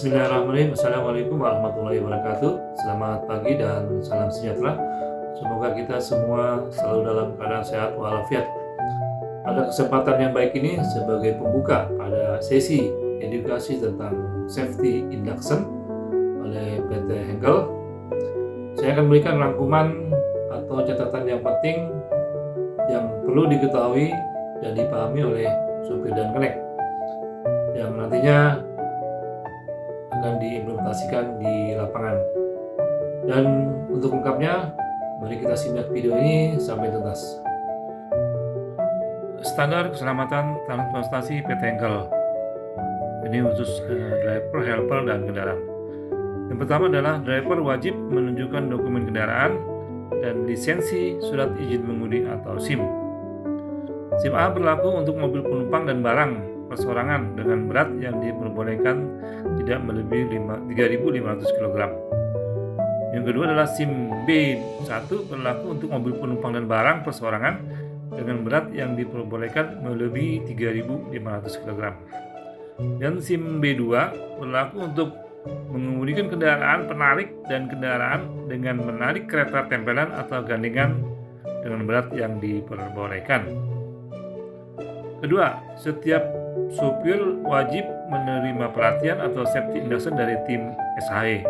Bismillahirrahmanirrahim. Assalamualaikum warahmatullahi wabarakatuh. Selamat pagi dan salam sejahtera. Semoga kita semua selalu dalam keadaan sehat walafiat. Pada kesempatan yang baik ini sebagai pembuka pada sesi edukasi tentang safety induction oleh PT Henkel, saya akan berikan rangkuman atau catatan yang penting yang perlu diketahui dan dipahami oleh supir dan kenek yang nantinya akan diimplementasikan di lapangan. Dan untuk lengkapnya, mari kita simak video ini sampai tuntas. Standar keselamatan transportasi PT Henkel. Ini khusus driver, helper, dan kendaraan. Yang pertama adalah driver wajib menunjukkan dokumen kendaraan dan lisensi surat izin mengemudi atau SIM. SIM A berlaku untuk mobil penumpang dan barang perseorangan dengan berat yang diperbolehkan tidak melebihi 3.500 kg. Yang kedua adalah SIM B1 berlaku untuk mobil penumpang dan barang perseorangan dengan berat yang diperbolehkan melebihi 3.500 kg. Dan SIM B2 berlaku untuk mengemudikan kendaraan penarik dan kendaraan dengan menarik kereta tempelan atau gandengan dengan berat yang diperbolehkan. Kedua, setiap supir wajib menerima pelatihan atau safety induction dari tim SHE.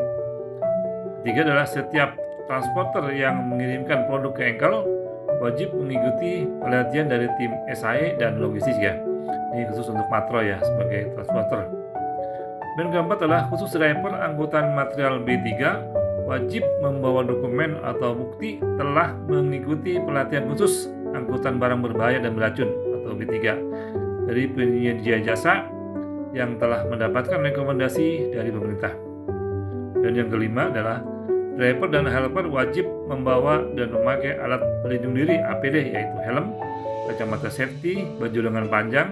Ketiga adalah setiap transporter yang mengirimkan produk ke Henkel wajib mengikuti pelatihan dari tim SHE dan logistik ya. Ini khusus untuk matro ya sebagai transporter. Dan keempat adalah khusus driver angkutan material B3 wajib membawa dokumen atau bukti telah mengikuti pelatihan khusus angkutan barang berbahaya dan beracun atau B3 dari penyedia jasa yang telah mendapatkan rekomendasi dari pemerintah. Dan yang kelima adalah driver dan helper wajib membawa dan memakai alat pelindung diri APD yaitu helm, kacamata safety, baju lengan panjang,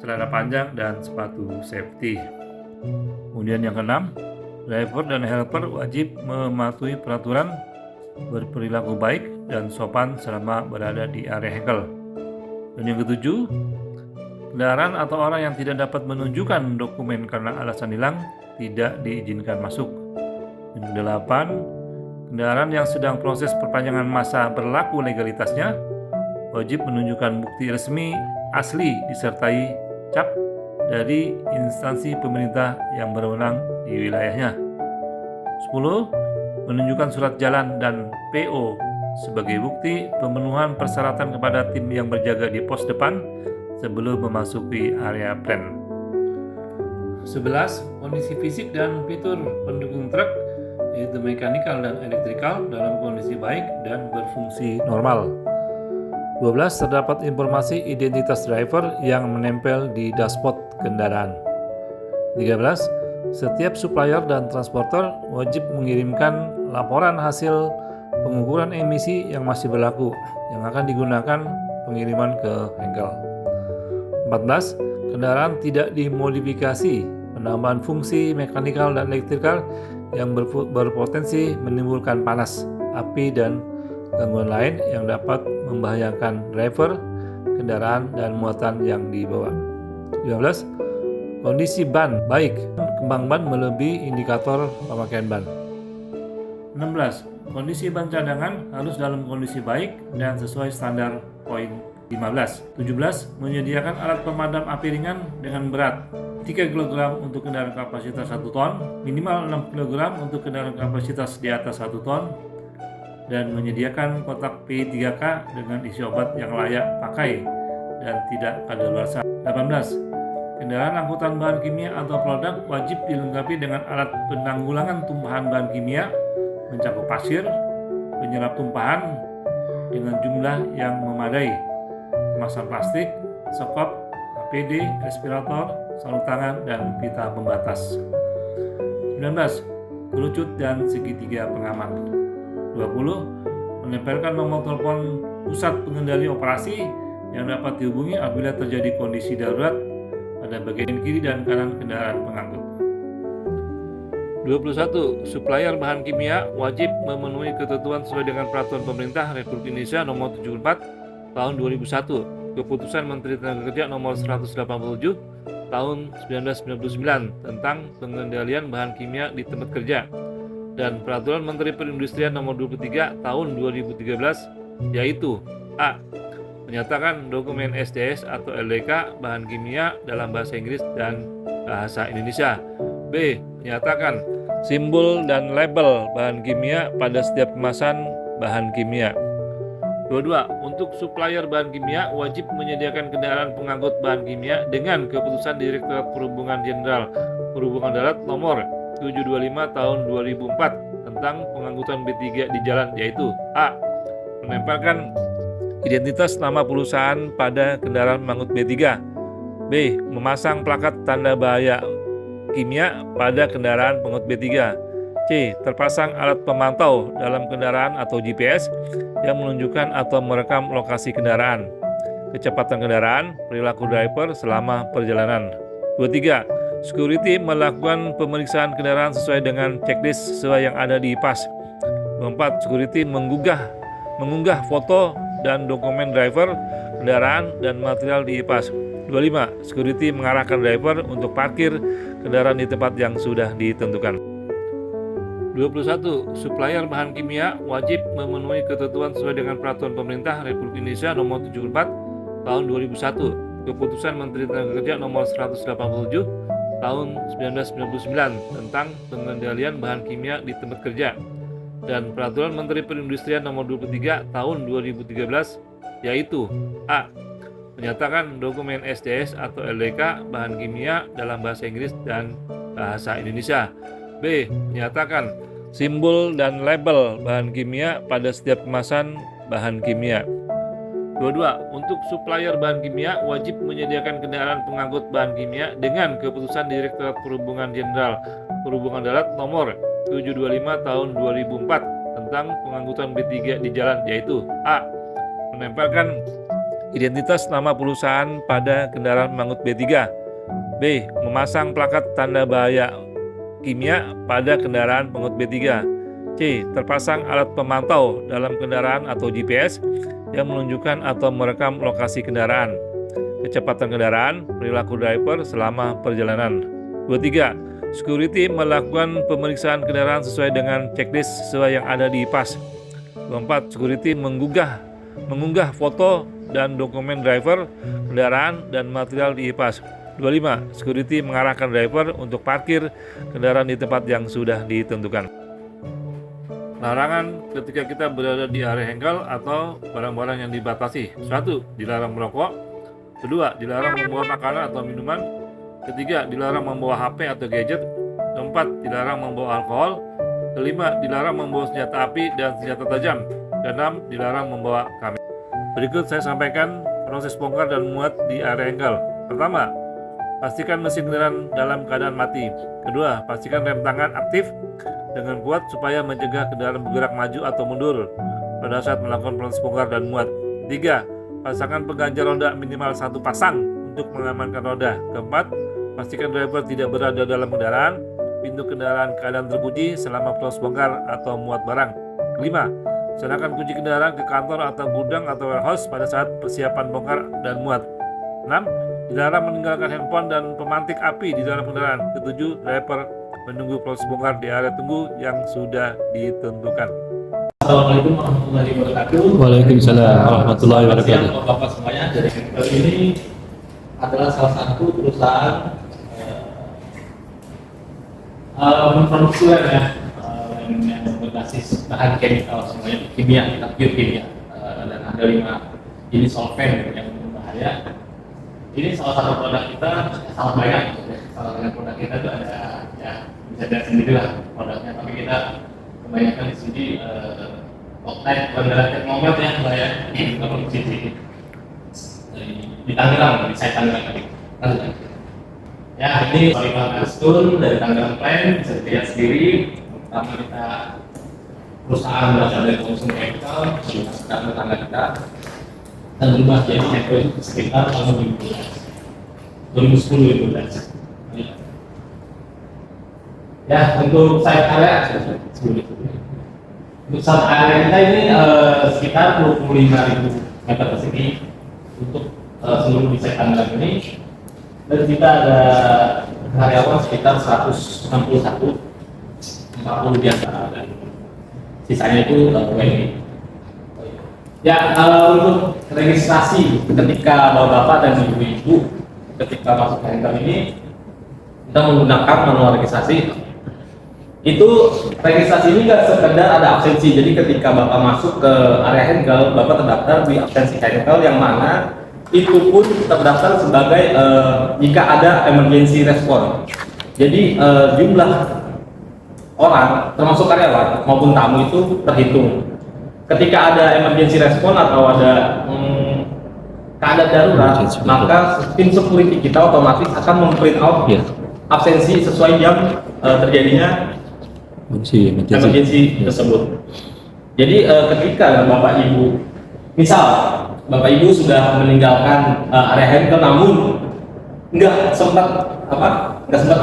celana panjang, dan sepatu safety. Kemudian yang keenam, driver dan helper wajib mematuhi peraturan berperilaku baik dan sopan selama berada di area Henkel. Dan yang ketujuh, kendaraan atau orang yang tidak dapat menunjukkan dokumen karena alasan hilang tidak diizinkan masuk. Yang kedelapan, kendaraan yang sedang proses perpanjangan masa berlaku legalitasnya wajib menunjukkan bukti resmi asli disertai cap dari instansi pemerintah yang berwenang di wilayahnya. 10. Menunjukkan surat jalan dan PO sebagai bukti pemenuhan persyaratan kepada tim yang berjaga di pos depan sebelum memasuki area plan. 11. Kondisi fisik dan fitur pendukung truk yaitu mekanikal dan elektrikal dalam kondisi baik dan berfungsi normal. 12. Terdapat informasi identitas driver yang menempel di dashboard kendaraan. 13. Setiap supplier dan transporter wajib mengirimkan laporan hasil pengukuran emisi yang masih berlaku yang akan digunakan pengiriman ke Henkel. 14. Kendaraan tidak dimodifikasi, penambahan fungsi mekanikal dan elektrikal yang berpotensi menimbulkan panas, api, dan gangguan lain yang dapat membahayakan driver, kendaraan, dan muatan yang dibawa. 15. Kondisi ban baik, kembang ban melebihi indikator pemakaian ban. 16. Kondisi ban cadangan harus dalam kondisi baik dan sesuai standar poin 15. 17. Menyediakan alat pemadam api ringan dengan berat 3 kg untuk kendaraan kapasitas 1 ton, minimal 6 kg untuk kendaraan kapasitas di atas 1 ton, dan menyediakan kotak P3K dengan isi obat yang layak pakai dan tidak kadaluarsa. 18. Kendaraan angkutan bahan kimia atau produk wajib dilengkapi dengan alat penanggulangan tumpahan bahan kimia mencakup pasir, penyerap tumpahan dengan jumlah yang memadai, kemasan plastik, sekop, APD, respirator, sarung tangan, dan pita pembatas. 19. Kerucut dan segitiga pengaman. 20. Menempelkan nomor telepon pusat pengendali operasi yang dapat dihubungi apabila terjadi kondisi darurat pada bagian kiri dan kanan kendaraan pengangkut. 21. Supplier bahan kimia wajib memenuhi ketentuan sesuai dengan Peraturan Pemerintah Republik Indonesia Nomor 74 Tahun 2001, Keputusan Menteri Tenaga Kerja Nomor 187 tahun 1999 tentang pengendalian bahan kimia di tempat kerja dan Peraturan Menteri Perindustrian Nomor 23 Tahun 2013 yaitu A. Menyatakan dokumen SDS atau LDK bahan kimia dalam bahasa Inggris dan bahasa Indonesia. B. Menyatakan simbol dan label bahan kimia pada setiap kemasan bahan kimia. 22. Untuk supplier bahan kimia wajib menyediakan kendaraan pengangkut bahan kimia dengan keputusan Direktorat Perhubungan Jenderal Perhubungan Darat Nomor 725 Tahun 2004 tentang pengangkutan B3 di jalan yaitu A. Menempelkan identitas nama perusahaan pada kendaraan pengangkut B3. B. Memasang plakat tanda bahaya kimia pada kendaraan pengangkut B3. C. Terpasang alat pemantau dalam kendaraan atau GPS yang menunjukkan atau merekam lokasi kendaraan, kecepatan kendaraan, perilaku driver selama perjalanan. 23. Security melakukan pemeriksaan kendaraan sesuai dengan checklist sesuai yang ada di PAS. 24. Security mengunggah foto dan dokumen driver, kendaraan, dan material di PAS. 25. Security mengarahkan driver untuk parkir kendaraan di tempat yang sudah ditentukan. 21. Supplier bahan kimia wajib memenuhi ketentuan sesuai dengan Peraturan Pemerintah Republik Indonesia Nomor 74 Tahun 2001, Keputusan Menteri Tenaga Nomor 187 Tahun 1999 tentang pengendalian bahan kimia di tempat kerja dan Peraturan Menteri Perindustrian Nomor 23 Tahun 2013 yaitu A. Menyatakan dokumen SDS atau LDK bahan kimia dalam bahasa Inggris dan bahasa Indonesia. B. Menyatakan simbol dan label bahan kimia pada setiap kemasan bahan kimia. 22. Untuk supplier bahan kimia wajib menyediakan kendaraan pengangkut bahan kimia dengan keputusan Direktorat Perhubungan Jenderal Perhubungan Darat Nomor 725 Tahun 2004 tentang pengangkutan B3 di jalan yaitu A. Menempelkan identitas nama perusahaan pada kendaraan pengangkut B3. B. Memasang plakat tanda bahaya kimia pada kendaraan pengangkut B3. C. Terpasang alat pemantau dalam kendaraan atau GPS yang menunjukkan atau merekam lokasi kendaraan, kecepatan kendaraan, perilaku driver selama perjalanan. 23. Security melakukan pemeriksaan kendaraan sesuai dengan checklist sesuai yang ada di PAS. 24. Security mengunggah foto dan dokumen driver, kendaraan, dan material di PAS. 25. Security mengarahkan driver untuk parkir kendaraan di tempat yang sudah ditentukan. Larangan ketika kita berada di area hengkel atau barang-barang yang dibatasi. 1. Dilarang merokok. 2. Dilarang membawa makanan atau minuman. 3. Dilarang membawa HP atau gadget. 4. Dilarang membawa alkohol. 5. Dilarang membawa senjata api dan senjata tajam. 6. Dilarang membawa kamera. Berikut saya sampaikan proses bongkar dan muat di area hengkel. Pertama, pastikan mesin kendaraan dalam keadaan mati. Kedua, pastikan rem tangan aktif dengan kuat supaya mencegah kendaraan bergerak maju atau mundur pada saat melakukan proses bongkar dan muat. 3. Pasangkan pengganjal roda minimal 1 pasang untuk mengamankan roda. Keempat, pastikan driver tidak berada dalam kendaraan, pintu kendaraan keadaan terkunci selama proses bongkar atau muat barang. Kelima, serahkan kunci kendaraan ke kantor atau gudang atau warehouse pada saat persiapan bongkar dan muat. 6. Dilarang meninggalkan handphone dan pemantik api di dalam kendaraan. 7. Driver menunggu proses bongkar di area tunggu yang sudah ditentukan. Assalamualaikum warahmatullahi wabarakatuh. Waalaikumsalam warahmatullahi wabarakatuh. Bapak semuanya, dari Hengkel ini adalah salah satu perusahaan memproduksi yang berbasis bahan kimia, semuanya kimia, kita pure kimia, dan ada 5 jenis solvent yang berbahaya. Ini salah satu produk kita, salah banyak. Salah banyak produk kita itu ada, ya bisa lihat sendiri lah produknya. Tapi kita kebanyakan di sini Octite bandara Teknomet ya, mbak ya, kita produksi di Tangerang, di site Tangerang tadi. Ya ini Soliman Astur dari Tangerang Plant, bisa dilihat sendiri. Pertama kita perusahaan berasal dari konsumen chemical, kita tetangga kita. Dan berubah jadi Hengkel sekitar tahun 2010-2012. Ya, untuk site area untuk site area kita ini sekitar 25.000 meter persegi untuk seluruh di site Tangerang ini. Dan kita ada karyawan sekitar 161, 40 di antara dan sisanya itu WNI. Ya, untuk registrasi ketika bapak-bapak dan ibu-ibu ketika masuk ke handle ini kita menggunakan manual registrasi. Itu registrasi ini nggak sekedar ada absensi, jadi ketika bapak masuk ke area handle, bapak terdaftar di absensi handle yang mana itu pun terdaftar sebagai jika ada emergency response. Jadi jumlah orang termasuk karyawan maupun tamu itu terhitung. Ketika ada emergency response atau ada keadaan darurat, maka tim security kita otomatis akan memprint out absensi sesuai jam terjadinya emergency tersebut. Jadi ketika bapak ibu, misal bapak ibu sudah meninggalkan area handle namun nggak sempat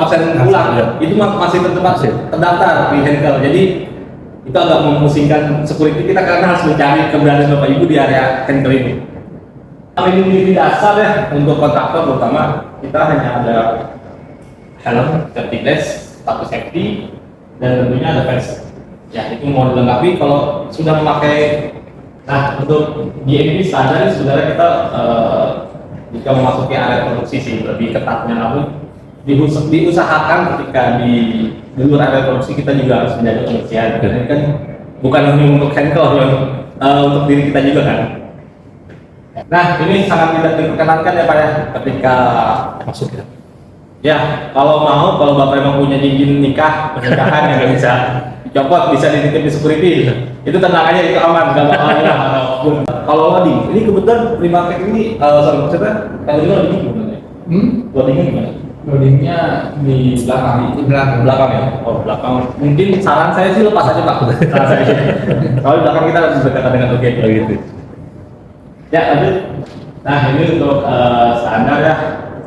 absen pulang, itu masih tetap terdaftar di handle. Jadi itu agak memusingkan security kita karena harus mencari keberadaan bapak ibu di area handle ini. Ini dasar ya untuk kontraktor terutama kita hanya ada helm, safety vest, status safety, dan tentunya ada fence. Ya itu mau dilengkapi kalau sudah memakai. Nah untuk GMP standar sebenarnya kita jika memasuki area produksi sih lebih ketatnya, namun diusahakan ketika di luar area produksi kita juga harus menjaga kebersihan. Karena ini kan bukan hanya untuk handle, untuk diri kita juga kan. Nah ini sangat tidak diperkenankan ya Pak ya ketika masuk ya. Ya kalau bapak memang punya cincin nikah pernikahan yang bisa dicopot, bisa dititip di security, itu tenang aja, itu aman, nggak bakal hilang apapun. Kalau loading, ini kebetulan Primatek ini maksudnya kalau juga loading gimana? Loadingnya gimana? Loadingnya di belakang ya. Oh belakang. Mungkin saran saya sih lepas aja Pak. Saran saya sih. Kalau di belakang kita harus berdekatan dengan OG gitu. Ya lanjut. Nah ini untuk standar ya,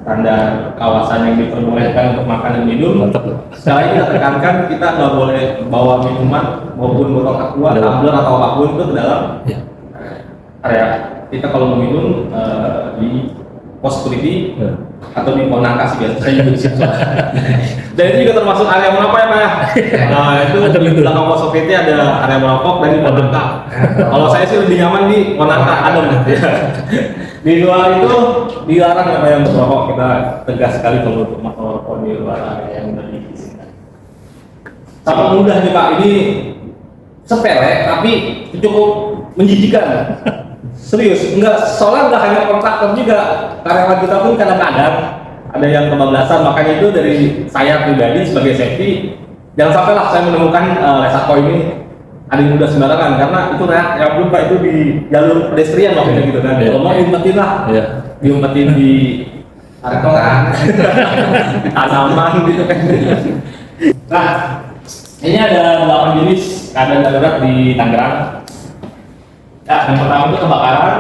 standar kawasan yang diperbolehkan untuk makan dan minum. Sekali lagi kita tekankan, kita nggak boleh bawa minuman maupun botol aqua, tumbler atau apapun itu ke dalam area. Kita kalau mau minum di pos security atau di Ponaka sih biasa saya juga di situ. Dan itu juga termasuk area merokok ya Pak ya. Nah itu di belakang pos security ada area merokok dan di Ponaka. Kalau saya sih lebih nyaman di Ponaka, adem. Di luar itu dilarang apa yang merokok, kita tegas sekali kalau untuk merokok di luar area yang sudah diizinkan. Sangat mudah nih Pak, ini sepele tapi cukup menjijikan. Serius, soalnya nggak hanya kontraktor juga, karyawan kita pun kadang-kadang ada yang kebablasan. Makanya itu dari saya pribadi sebagai safety, jangan sampai lah saya menemukan Lesako ini ada yang mudah sembarangan, karena itu ya pun Pak itu di jalur pedestrian waktu gitu kan. Kalau mau diumpetin lah, diumpetin di tanaman gitu kan. Nah, ini ada 8 jenis keadaan darurat di Tangerang. Ya, yang pertama itu kebakaran,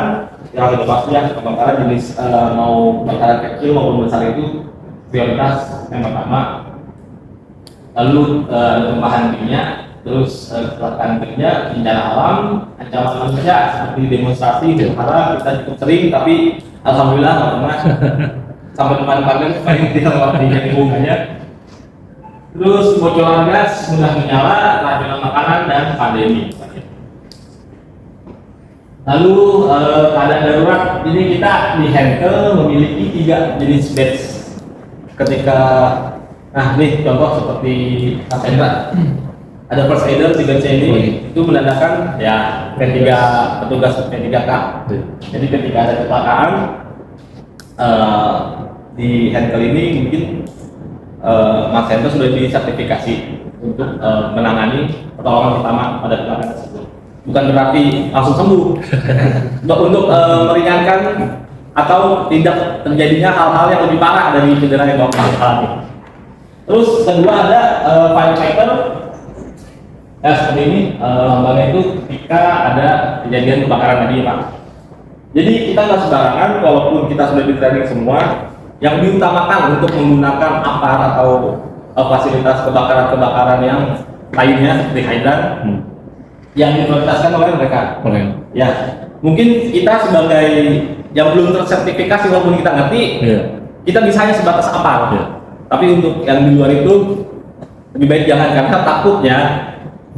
yang sudah pasti ya kebakaran jenis mau kebakaran kecil maupun besar itu prioritas yang pertama. Lalu tumpahan minyak, terus kecelakaan kerja, bencana alam, ancaman manusia seperti demonstrasi, hara kita cukup sering, tapi alhamdulillah nggak pernah sampai depan-depan paling tidak waktu yang hubungannya. Terus bocoran gas, mudah menyala, keracunan makanan dan pandemi. Lalu keadaan darurat ini kita di handle memiliki 3 jenis badge. Ketika nih contoh seperti Ascendra, ada first aider 3C ini itu menandakan ya P3 petugas P3K. Jadi ketika ada kecelakaan di handle ini mungkin Mas Hendro sudah disertifikasi untuk menangani pertolongan pertama pada kecelakaan tersebut. Bukan berarti langsung sembuh. untuk meringankan atau tidak terjadinya hal-hal yang lebih parah dari cedera yang Bapak alami. Terus kedua ada firefighter. Ya seperti ini lambangnya itu ketika ada kejadian kebakaran tadi Pak. Jadi kita nggak sembarangan, walaupun kita sudah di training semua, yang diutamakan untuk menggunakan apar atau fasilitas kebakaran yang lainnya seperti hydran yang diprioritaskan oleh mereka. Ya, mungkin kita sebagai yang belum tersertifikasi walaupun kita ngerti, kita bisa hanya sebatas apa. Ya. Tapi untuk yang di luar itu lebih baik jangan, karena takutnya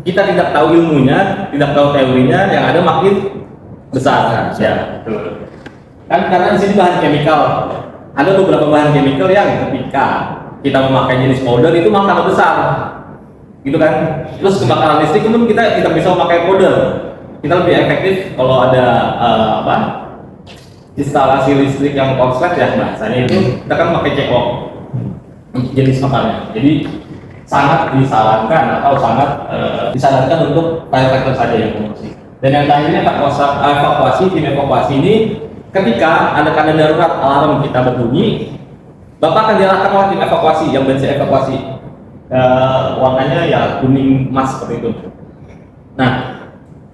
kita tidak tahu ilmunya, tidak tahu teorinya, yang ada makin besar kan. Ya, betul. Kan karena di sini bahan chemical. Ada beberapa bahan chemical yang ketika kita memakai jenis powder itu malah besar. Gitu kan. Terus kebakaran listrik pun kita tidak bisa memakai powder. Kita lebih efektif kalau ada instalasi listrik yang konslet ya bahasanya itu, kita kan pakai CO untuk jenis makannya. Jadi sangat disarankan atau sangat disarankan untuk firefighter saja yang mengungsi. Dan yang terakhirnya evakuasi. Tim evakuasi ini ketika ada keadaan darurat, alarm kita berbunyi, Bapak akan diarahkan oleh tim evakuasi yang bensin evakuasi. Warnanya ya kuning emas seperti itu. Nah,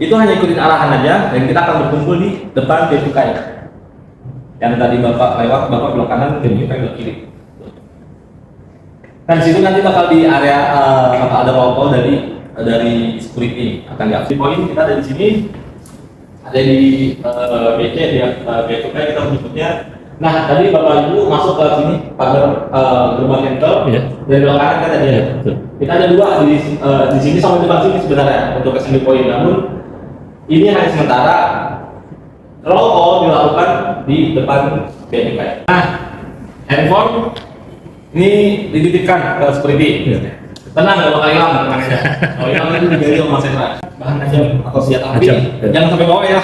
itu hanya ikutin arahan aja, dan kita akan berkumpul di depan bea cukai. Yang tadi Bapak lewat, Bapak belok kanan, bea cukai belok kiri. Dan di situ nanti bakal di area bakal ada wall dari security akan diaktif. Poin kita ada di sini, ada di BC di bea cukai kita menyebutnya. Nah, tadi Bapak Ibu masuk ke sini pagar gerbang enter, dari belok kanan kan tadi ya. Kita ada dua di sini sama di depan sini sebenarnya untuk assembly point, namun ini hanya sementara. Roll call dilakukan di depan bea cukai. Nah, handphone ini dititipkan ke security. Tenang, kalau bakal hilang, tenang aja. Kalau hilang itu diganti sama Sentra. Bahan aja atau senjata api, jangan sampai bawa ya.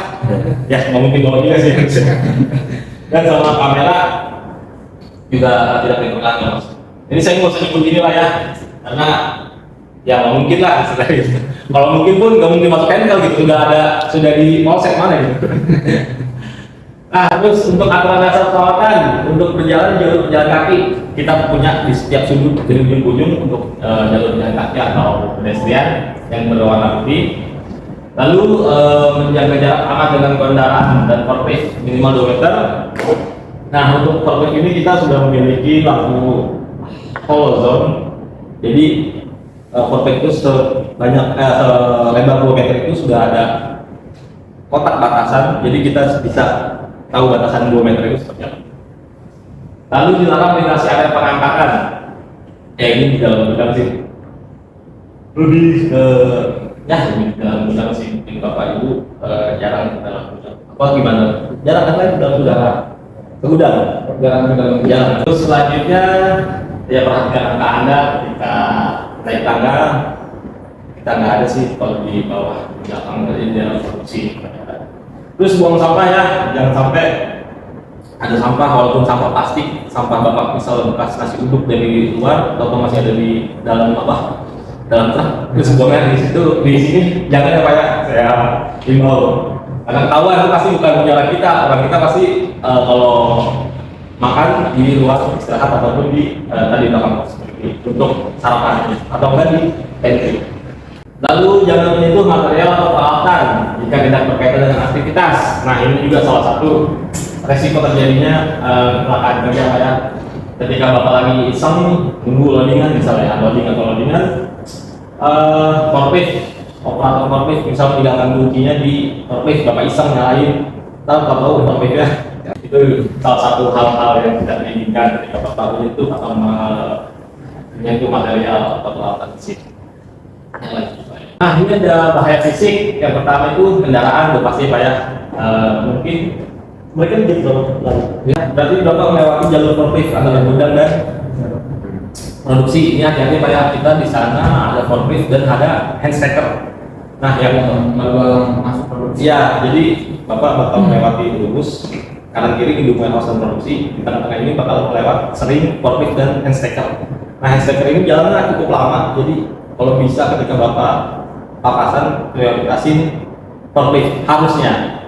Ya, nggak mungkin bawa juga sih. Dan sama kamera juga tidak diperlukan, Mas. Ini saya nggak usah nyebut ini lah ya, karena ya nggak mungkin lah istilahnya. Kalau mungkin pun nggak mungkin masuk handle gitu, sudah di polsek mana gitu. Nah, terus untuk aturan dasar perawatan untuk berjalan jalur pejalan kaki kita punya di setiap sudut dari ujung-ujung untuk jalur pejalan kaki atau pedestrian yang berwarna putih. Lalu menjaga jarak aman dengan kendaraan dan forklift minimal 2 meter. Nah, untuk forklift ini kita sudah memiliki lampu halogen. Jadi forklift itu selebar 2 meter itu sudah ada kotak batasan. Jadi kita bisa tahu batasan 2 meter itu seperti apa. Lalu dilarang melintasi area pengangkatan. Ini di dalam gudang sih. Lebih ke lebih di dalam gudang sih. Mungkin Bapak Ibu jarang di dalam gudang. Apa gimana? Jarang kan lain gudang ke gudang. Jarang. Terus selanjutnya ya perhatikan angka Anda ketika naik tangga. Kita nggak ada sih kalau di bawah belakang dari dalam produksi. Terus buang sampah ya, jangan sampai ada sampah, walaupun sampah plastik, sampah Bapak misal bekas nasi uduk dari luar atau masih ada di dalam dalam truk, terus buangnya di sini jangan ya Pak ya, saya himbau. Karena ketahuan itu pasti bukan jalan kita, orang kita pasti kalau makan di luar istirahat ataupun di tadi belakang seperti untuk sarapan atau enggak di pantry. Lalu jangan menyentuh material atau peralatan jika tidak berkaitan dengan aktivitas. Nah, ini juga salah satu resiko terjadinya kecelakaan kerja Pak ya. Ketika Bapak lagi iseng nunggu loadingan misalnya, loadingan forklift, operator forklift misalnya menghilangkan kuncinya di forklift, Bapak iseng nyalain, tahu forkliftnya. Itu salah satu hal-hal yang tidak diinginkan ketika Bapak menyentuh atau menyentuh material atau peralatan di sini. Nah, ini ada bahaya fisik. Yang pertama itu kendaraan, udah pasti Pak ya. Mungkin mereka menjadi ya, berarti Bapak melewati jalur forklift antara gudang dan produksi. Ini hati-hati Pak ya, kita di sana ada forklift dan ada hand stacker. Nah, yang masuk produksi. Ya, jadi Bapak bakal melewati lurus kanan kiri gedung warehouse dan produksi. Di tengah-tengah ini bakal melewat sering forklift dan hand stacker. Nah, hand stacker ini jalannya cukup lama, jadi kalau bisa ketika Bapak papasan prioritasin forklift harusnya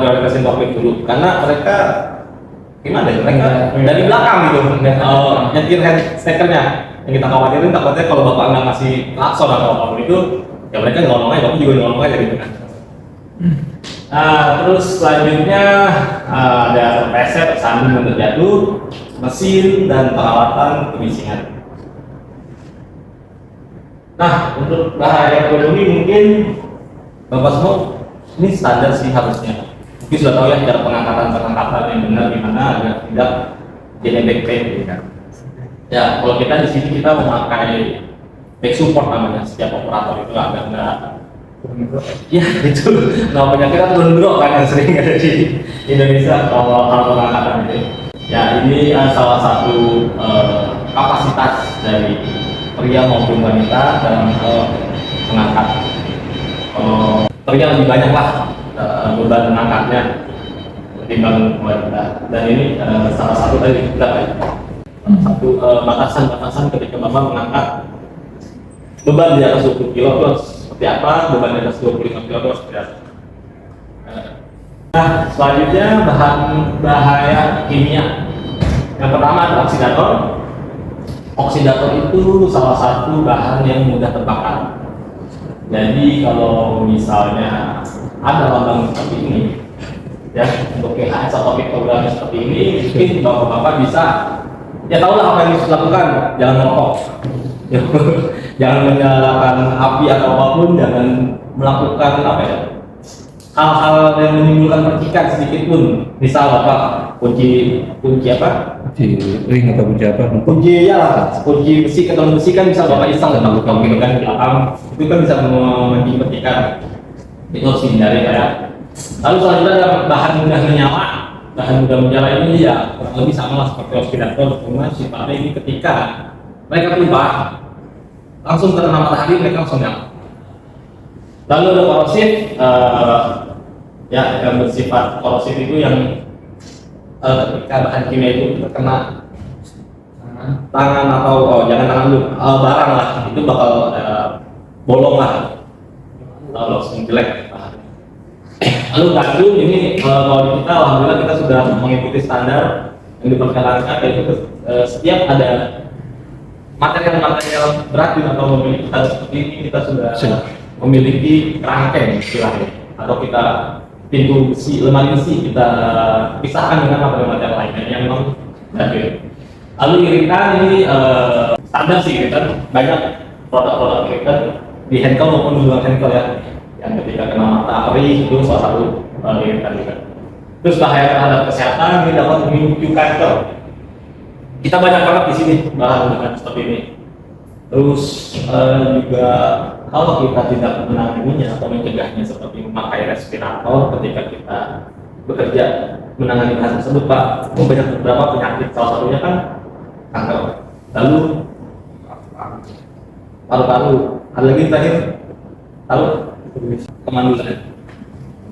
prioritasin forklift dulu, karena mereka gimana ya, mereka dari belakang gitu nyetir hand stackernya. Yang kita khawatirin takutnya kalau Bapak nggak ngasih klakson atau apapun itu ya mereka ngomong aja, Bapak juga ngomong aja gitu kan. Nah, terus selanjutnya ada terpleset, sanding dan terjatuh, mesin dan peralatan kebisingan. Nah, untuk bahaya ekonomi mungkin Bapak semua ini standar sih harusnya. Mungkin sudah tahu ya cara pengangkatan yang benar gimana agar tidak jadi back pain gitu kan. Ya, kalau kita di sini kita memakai back support namanya, setiap operator itu agar enggak ya itu namanya kita turun drop kan yang sering ada di Indonesia kalau hal pengangkatan itu. Ya ini salah satu kapasitas dari pria maupun wanita dalam mengangkat. Pria lebih banyak lah beban mengangkatnya ketimbang wanita, dan ini salah satu dari kita satu batasan ketika bapak mengangkat beban di atas 20 kilo itu seperti apa, beban di atas 25 kilo itu seperti apa. Nah, selanjutnya bahan bahaya kimia. Yang pertama adalah oksidator. Oksidator itu salah satu bahan yang mudah terbakar. Jadi kalau misalnya ada lambang seperti ini, ya untuk PHS atau piktogram seperti ini, mungkin bapak-bapak bisa ya tahu lah apa yang harus dilakukan. Jangan merokok, jangan menyalakan api atau apapun, jangan melakukan apa ya, hal-hal yang menimbulkan percikan sedikit pun. Misal bapak kunci apa? Kunci ring atau kunci apa? Kunci ya, kunci besi atau besi kan bisa bapak iseng dan buka gitu kan di belakang, itu kan bisa menimbulkan percikan. Itu harus dihindari ya. Lalu selanjutnya ada bahan mudah menyala. Bahan mudah menyala ini ya kurang lebih sama lah seperti oksidator, cuma sifatnya ini ketika mereka tumpah langsung terkena matahari mereka langsung nyala. Lalu ada korosif, ya yang bersifat korosif itu yang ketika bahan kimia itu terkena tangan atau jangan tangan dulu, barang lah itu bakal bolong lah, langsung jelek. Lalu kandung ini kalau di kita alhamdulillah kita sudah mengikuti standar yang diperkenalkan, yaitu setiap ada material beracun atau memiliki standar seperti ini kita sudah memiliki kerangkeng istilahnya, atau kita pintu besi, lemari besi kita pisahkan dengan material lainnya yang memang beracun. Lalu iritan ini standar sih, iritan banyak produk-produk iritan di handle maupun di luar handle ya, yang ketika kena matahari itu salah satu iritan juga. Terus bahaya terhadap kesehatan ini dapat memicu kanker. Kita banyak banget di sini bahan seperti ini. Terus juga kalau kita tidak menanganinya atau mencegahnya seperti memakai respirator ketika kita bekerja menangani bahan tersebut, Pak, banyak beberapa penyakit, salah satunya kan kanker. Lalu paru-paru, ada lagi terakhir tahu kemandulan.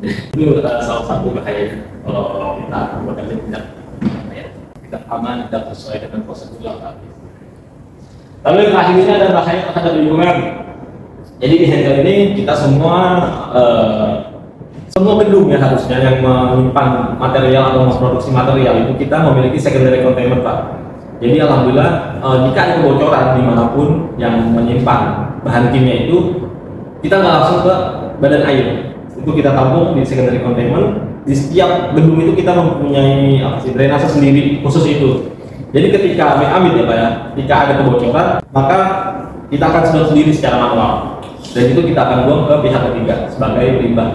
Itu salah satu bahaya kalau kita bekerja tidak aman, tidak sesuai dengan prosedur yang tadi. Lalu yang terakhir ini ada bahaya terhadap lingkungan. Jadi di handle ini kita semua gedung ya harusnya yang menyimpan material atau memproduksi material itu kita memiliki secondary containment, Pak. Jadi alhamdulillah jika ada kebocoran dimanapun yang menyimpan bahan kimia itu, kita nggak langsung ke badan air, itu kita tampung di secondary containment. Di setiap gedung itu kita mempunyai drainase sendiri khusus itu. Jadi ketika amit-amit ya Pak ya, ketika ada kebocoran maka kita akan sedot sendiri secara manual, dan itu kita akan buang ke pihak ketiga sebagai limbah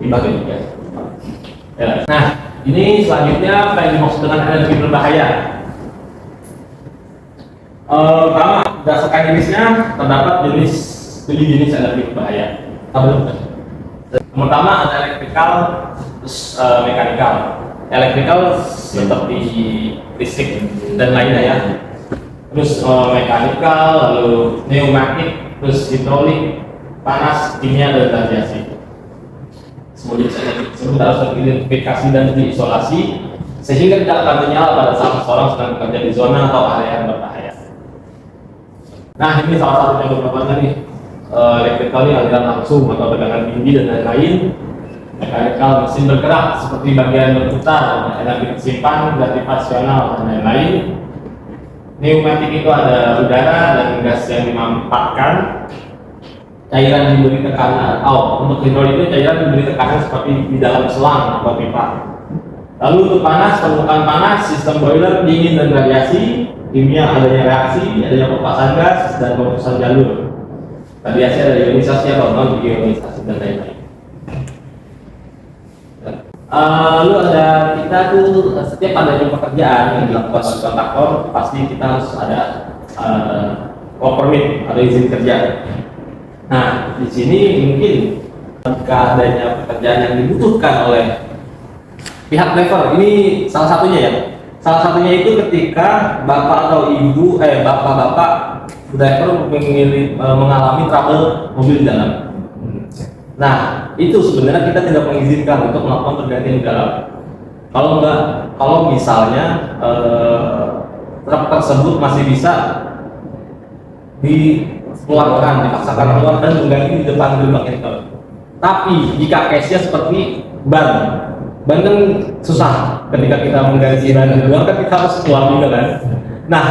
ketiga. Ya. Nah ini selanjutnya apa yang dimaksud dengan energi berbahaya? Pertama, berdasarkan jenisnya terdapat 7 jenis energi berbahaya. Pertama ada elektrikal, terus mekanikal. Elektrikal seperti listrik dan lainnya ya. Terus mekanikal, lalu pneumatik, terus hidrolik, panas, kimia dan radiasi. Semua jenis energi tersebut harus teridentifikasi dan diisolasi sehingga tidak akan menyala pada saat seseorang sedang bekerja di zona atau area yang berbahaya. Nah ini salah satu contoh-contohnya nih. Elektrikal ini aliran langsung atau tegangan tinggi dan lain-lain. Mekanikal mesin bergerak seperti bagian berputar, energi tersimpan, gravitasional dan lain-lain. Pneumatik itu ada udara dan gas yang dimanfaatkan. Cairan diberi tekanan. Untuk hidrolik itu cairan diberi tekanan seperti di dalam selang atau pipa. Lalu untuk panas, permukaan panas, sistem boiler, dingin dan radiasi. Kimia adanya reaksi, adanya pelepasan gas dan pemutusan jalur. Radiasi ada ionisasi atau non ionisasi dan lain-lain. Lalu ada kita tuh setiap adanya pekerjaan yang dilakukan oleh kontraktor pasti kita harus ada work permit atau izin kerja. Nah di sini mungkin jika adanya pekerjaan yang dibutuhkan oleh pihak driver, ini salah satunya ya. Salah satunya itu ketika bapak atau ibu, bapak-bapak driver mengalami trouble mobil di dalam. Nah, itu sebenarnya kita tidak mengizinkan untuk melakukan pergantian di dalam. Kalau misalnya truk tersebut masih bisa dikeluarkan, dipaksakan keluar dan mengganti di depan gerbang itu. Tapi jika case-nya seperti ban kan susah ketika kita mengganti ban di luar kan kita harus keluar juga kan. Nah,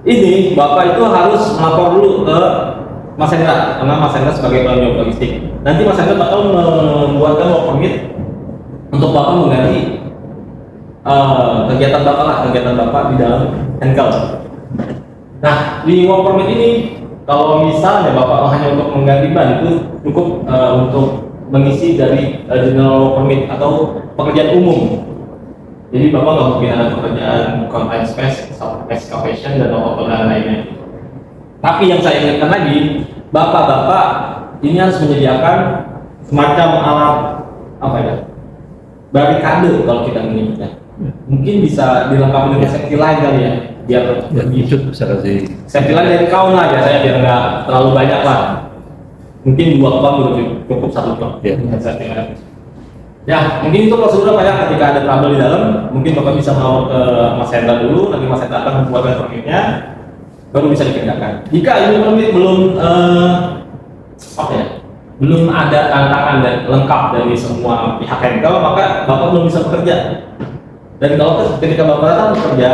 ini bapak itu harus melapor dulu ke Mas Hendra, karena Mas Hendra sebagai penanggung jawab logistik. Nanti Mas Hendra bakal membuatkan work permit untuk bapak mengganti kegiatan bapak di dalam handle. Nah, di work permit ini kalau misalnya bapak hanya untuk mengganti ban itu cukup untuk mengisi dari general work permit atau pekerjaan umum. Jadi bapak nggak mungkin ada pekerjaan confined space, excavation dan lainnya. Tapi yang saya ingatkan lagi, bapak-bapak ini harus menyediakan semacam alat barikade kalau kita menyebutnya. Mungkin bisa dilengkapi dengan safety line kali ya, biar Itu bisa kasih safety line dari kaum lah biasanya biar nggak terlalu banyak lah. Mungkin 2 ton udah cukup 1 ton. Safety line. Ya, mungkin itu prosedur Pak ya, ketika ada trouble di dalam, mungkin bapak bisa melapor ke Mas Hendra dulu, nanti Mas Hendra akan membuatkan permitnya. Baru bisa dikerjakan. Jika ini permit belum belum ada tantangan dan lengkap dari semua pihak handle, maka bapak belum bisa bekerja. Dan kalau ketika bapak datang bekerja,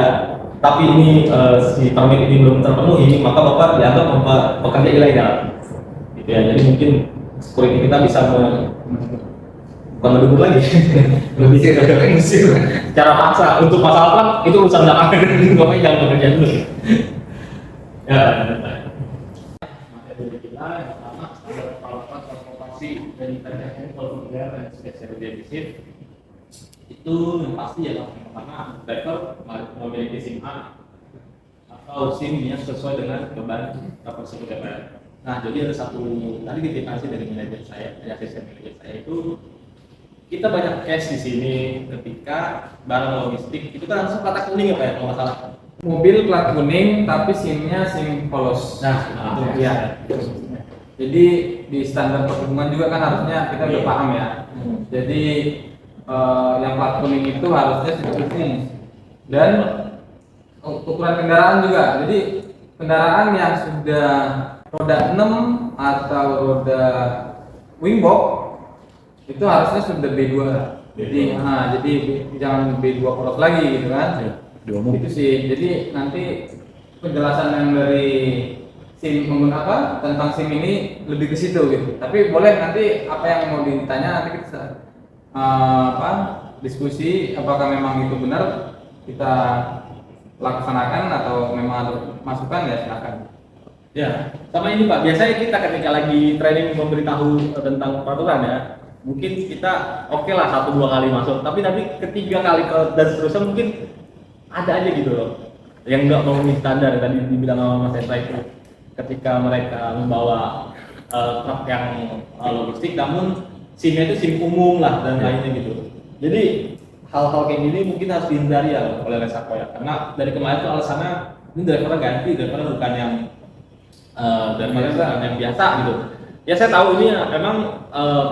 tapi ini si permit ini belum terpenuhi, maka bapak dianggap pekerja ilegal. Gitu ya. Jadi mungkin security kita bisa bukan mendukung lagi, lebih secara paksa untuk masalah itu urusan belakangan. Bapak jangan bekerja dulu. Ya, materi kita yang pertama adalah peralatan transportasi dan intervensi dan spesial defisit. Itu yang pasti ya, yang pertama driver memiliki SIM A atau SIM yang sesuai dengan beban tersebut ya Pak. Nah, jadi ada satu tadi definisi dari manajer saya, asisten manajer saya itu kita banyak case di sini ketika barang logistik itu kan langsung plat kuning ya Pak ya kalau nggak salah. Mobil plat kuning tapi SIM-nya SIM polos. Nah, itu ya. Jadi di standar perhubungan juga kan harusnya kita udah paham ya. Jadi yang plat kuning itu harusnya sudah umum dan ukuran kendaraan juga. Jadi kendaraan yang sudah roda 6 atau roda wingbox itu harusnya sudah B2. Jadi jangan B2 polos lagi gitu kan. Itu sih. Jadi nanti penjelasan yang dari SIM tentang SIM ini lebih ke situ gitu. Tapi boleh nanti apa yang mau ditanya nanti kita diskusi apakah memang itu benar kita laksanakan atau memang ada masukan ya silakan. Ya, sama ini Pak. Biasanya kita ketika lagi training memberitahu tentang peraturan ya, mungkin kita oke lah 1-2 kali masuk. Tapi nanti ketiga kali dan seterusnya mungkin ada aja gitu loh yang nggak memenuhi standar. Tadi dibilang sama Mas Hendra itu ketika mereka membawa truk yang logistik namun SIM-nya itu SIM umum lah dan lainnya gitu. Jadi hal-hal kayak gini mungkin harus dihindari ya oleh Resako ya, karena dari kemarin tuh alasannya ini drivernya ganti, drivernya bukan yang bukan yang biasa gitu. Ya saya tahu ini memang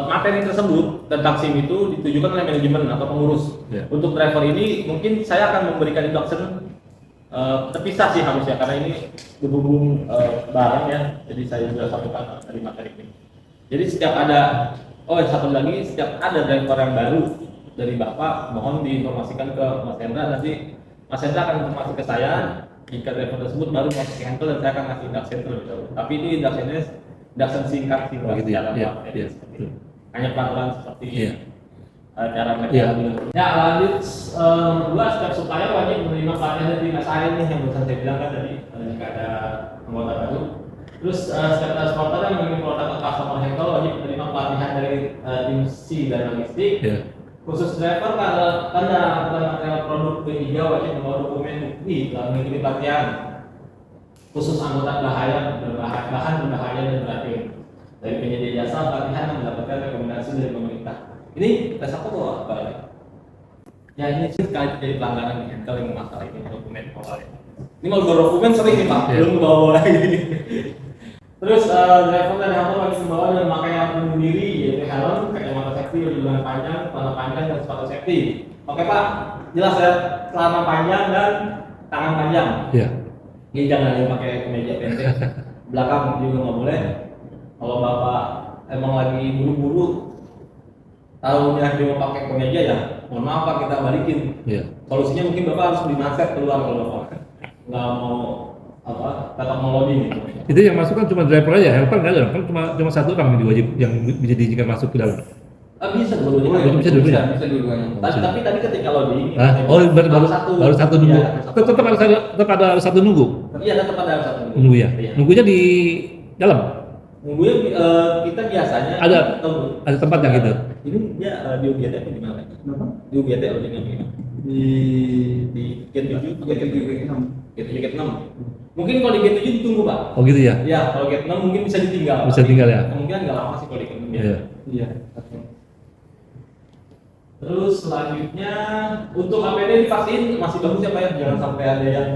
materi tersebut tentang SIM itu ditujukan oleh manajemen atau pengurus. Untuk driver ini mungkin saya akan memberikan induction terpisah sih harusnya karena ini berhubung barang ya. Jadi saya juga sampaikan dari materi ini. Jadi setiap ada satu lagi setiap ada driver yang baru dari Bapak mohon diinformasikan ke Mas Hendra, nanti Mas Hendra akan informasi ke saya jika driver tersebut baru masuk ke handle dan saya akan kasih induction terlebih dahulu. Tapi ini inductionnya induction singkat sih gitu ya. Hanya peraturan seperti cara mereka ya. Lanjut nomor 2, setiap supplier wajib menerima pelatihan dari Mas Ari nih yang barusan saya bilang kan tadi jika ada anggota baru. Terus setiap transporter yang memiliki produk ke customer handle wajib menerima pelatihan dari tim C dan logistik. Khusus driver kan ada material produk B3 wajib membawa dokumen bukti dalam mengikuti pelatihan khusus angkutan bahan berbahaya dan beracun dari penyedia jasa pelatihan yang mendapatkan rekomendasi dari pemerintah. Ini tes apa apa ya? Ya ini sih terkait jadi pelanggaran nih kalau yang masalah ini dokumen awalnya. Ini kalau dokumen sering nih Pak, belum bawa lagi. Terus driver dan helper wajib membawa dan memakai alat pelindung diri yaitu helm, kacamata safety, lengan panjang, celana panjang dan sepatu safety. Oke Pak, jelas ya, celana panjang dan tangan panjang. Iya. Ini jangan yang pakai kemeja pendek. Belakang juga nggak boleh. Kalau Bapak emang lagi buru-buru, tahunya cuma pakai kemeja ya, mohon maaf Pak, kita balikin. Iya. Solusinya mungkin Bapak harus beli manset keluar kalau Bapak nggak mau tetap mau loading gitu. Itu yang masuk kan cuma driver aja, helper nggak ada, kan cuma satu orang yang wajib yang bisa diizinkan masuk ke dalam. Bisa dua-duanya. Bisa dua-duanya. Bisa dua-duanya. Tapi tadi ketika loading, baru satu nunggu. Tetap ada satu nunggu. Iya, tetap ada satu Nunggu ya. Iya. Nunggunya di dalam. Nunggunya kita biasanya Ada tempatnya gitu. Ini dia di UGT apa di mana? Kenapa? Di UGT loadingnya gimana? Di gate 7 atau gate 6? Mungkin kalau di gate 7 ditunggu Pak. Oh gitu ya. Iya, kalau gate 6 mungkin bisa ditinggal. Bisa tinggal ya. Kemungkinan nggak lama sih kalau di gate 6 ya. Iya. Iya. Terus selanjutnya untuk APD divaksin masih bagus ya Pak ya, jangan sampai ada yang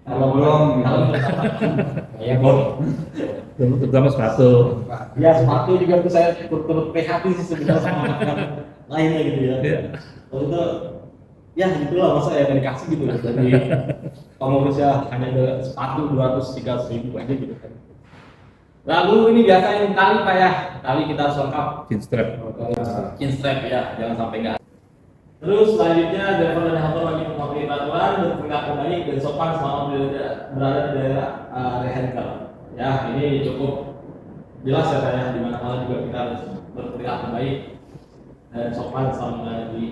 Kalau belum, ya belum. Terutama sepatu. Ya sepatu juga tuh saya turut prihatin sih sebenarnya sama lainnya gitu ya. Iya. Kalau itu ya gitulah masa ya nggak dikasih gitu dari pengurusnya hanya ada sepatu 200-300 ribu aja gitu kan. Lalu ini biasa yang tali Pak ya, tali kita harus lengkap. Chin strap. Chin strap ya, jangan sampai nggak. Terus selanjutnya driver dan helper wajib mematuhi peraturan bertindak baik dan sopan selama berada di daerah area handle. Ya ini cukup jelas ya Pak ya, di mana-mana juga kita harus bertindak baik dan sopan selama berada di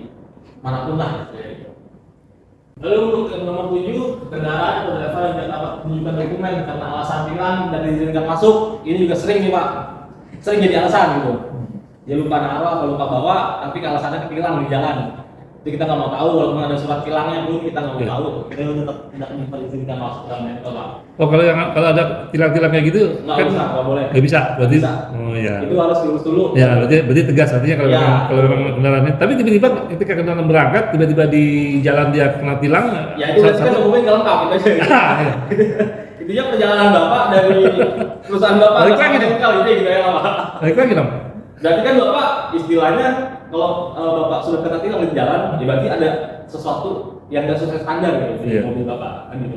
manapun lah. Lalu untuk nomor 7, kendaraan atau driver yang tidak dapat menunjukkan dokumen karena alasan tilang dan diizinkan masuk, ini juga sering nih Pak, sering jadi alasan gitu. Dia lupa naruh atau lupa bawa, tapi alasannya ketilang di jalan. Jadi kita nggak mau tahu, walaupun ada surat tilangnya pun kita nggak mau tahu. Kita tetap tidak diizinkan masuk dalam handle Pak. Oh kalau ada tilang-tilang kayak gitu Nggak usah, nggak boleh. nggak bisa, berarti. Bisa. Oh iya. Itu harus diurus dulu. Ya berarti tegas artinya kalau Ya. kalau memang kendaraannya. Tapi tiba-tiba ketika kendaraan berangkat tiba-tiba di jalan dia kena tilang. Ya itu berarti kan dokumen nggak lengkap itu aja. Iya. Intinya perjalanan Bapak dari perusahaan Bapak Balik lagi dong. kali itu gitu ya Pak. Balik lagi dong. Berarti kan Bapak istilahnya kalau Bapak sudah kena tilang di jalan, ya berarti ada sesuatu yang nggak sesuai standar gitu di Iya. mobil Bapak kan gitu.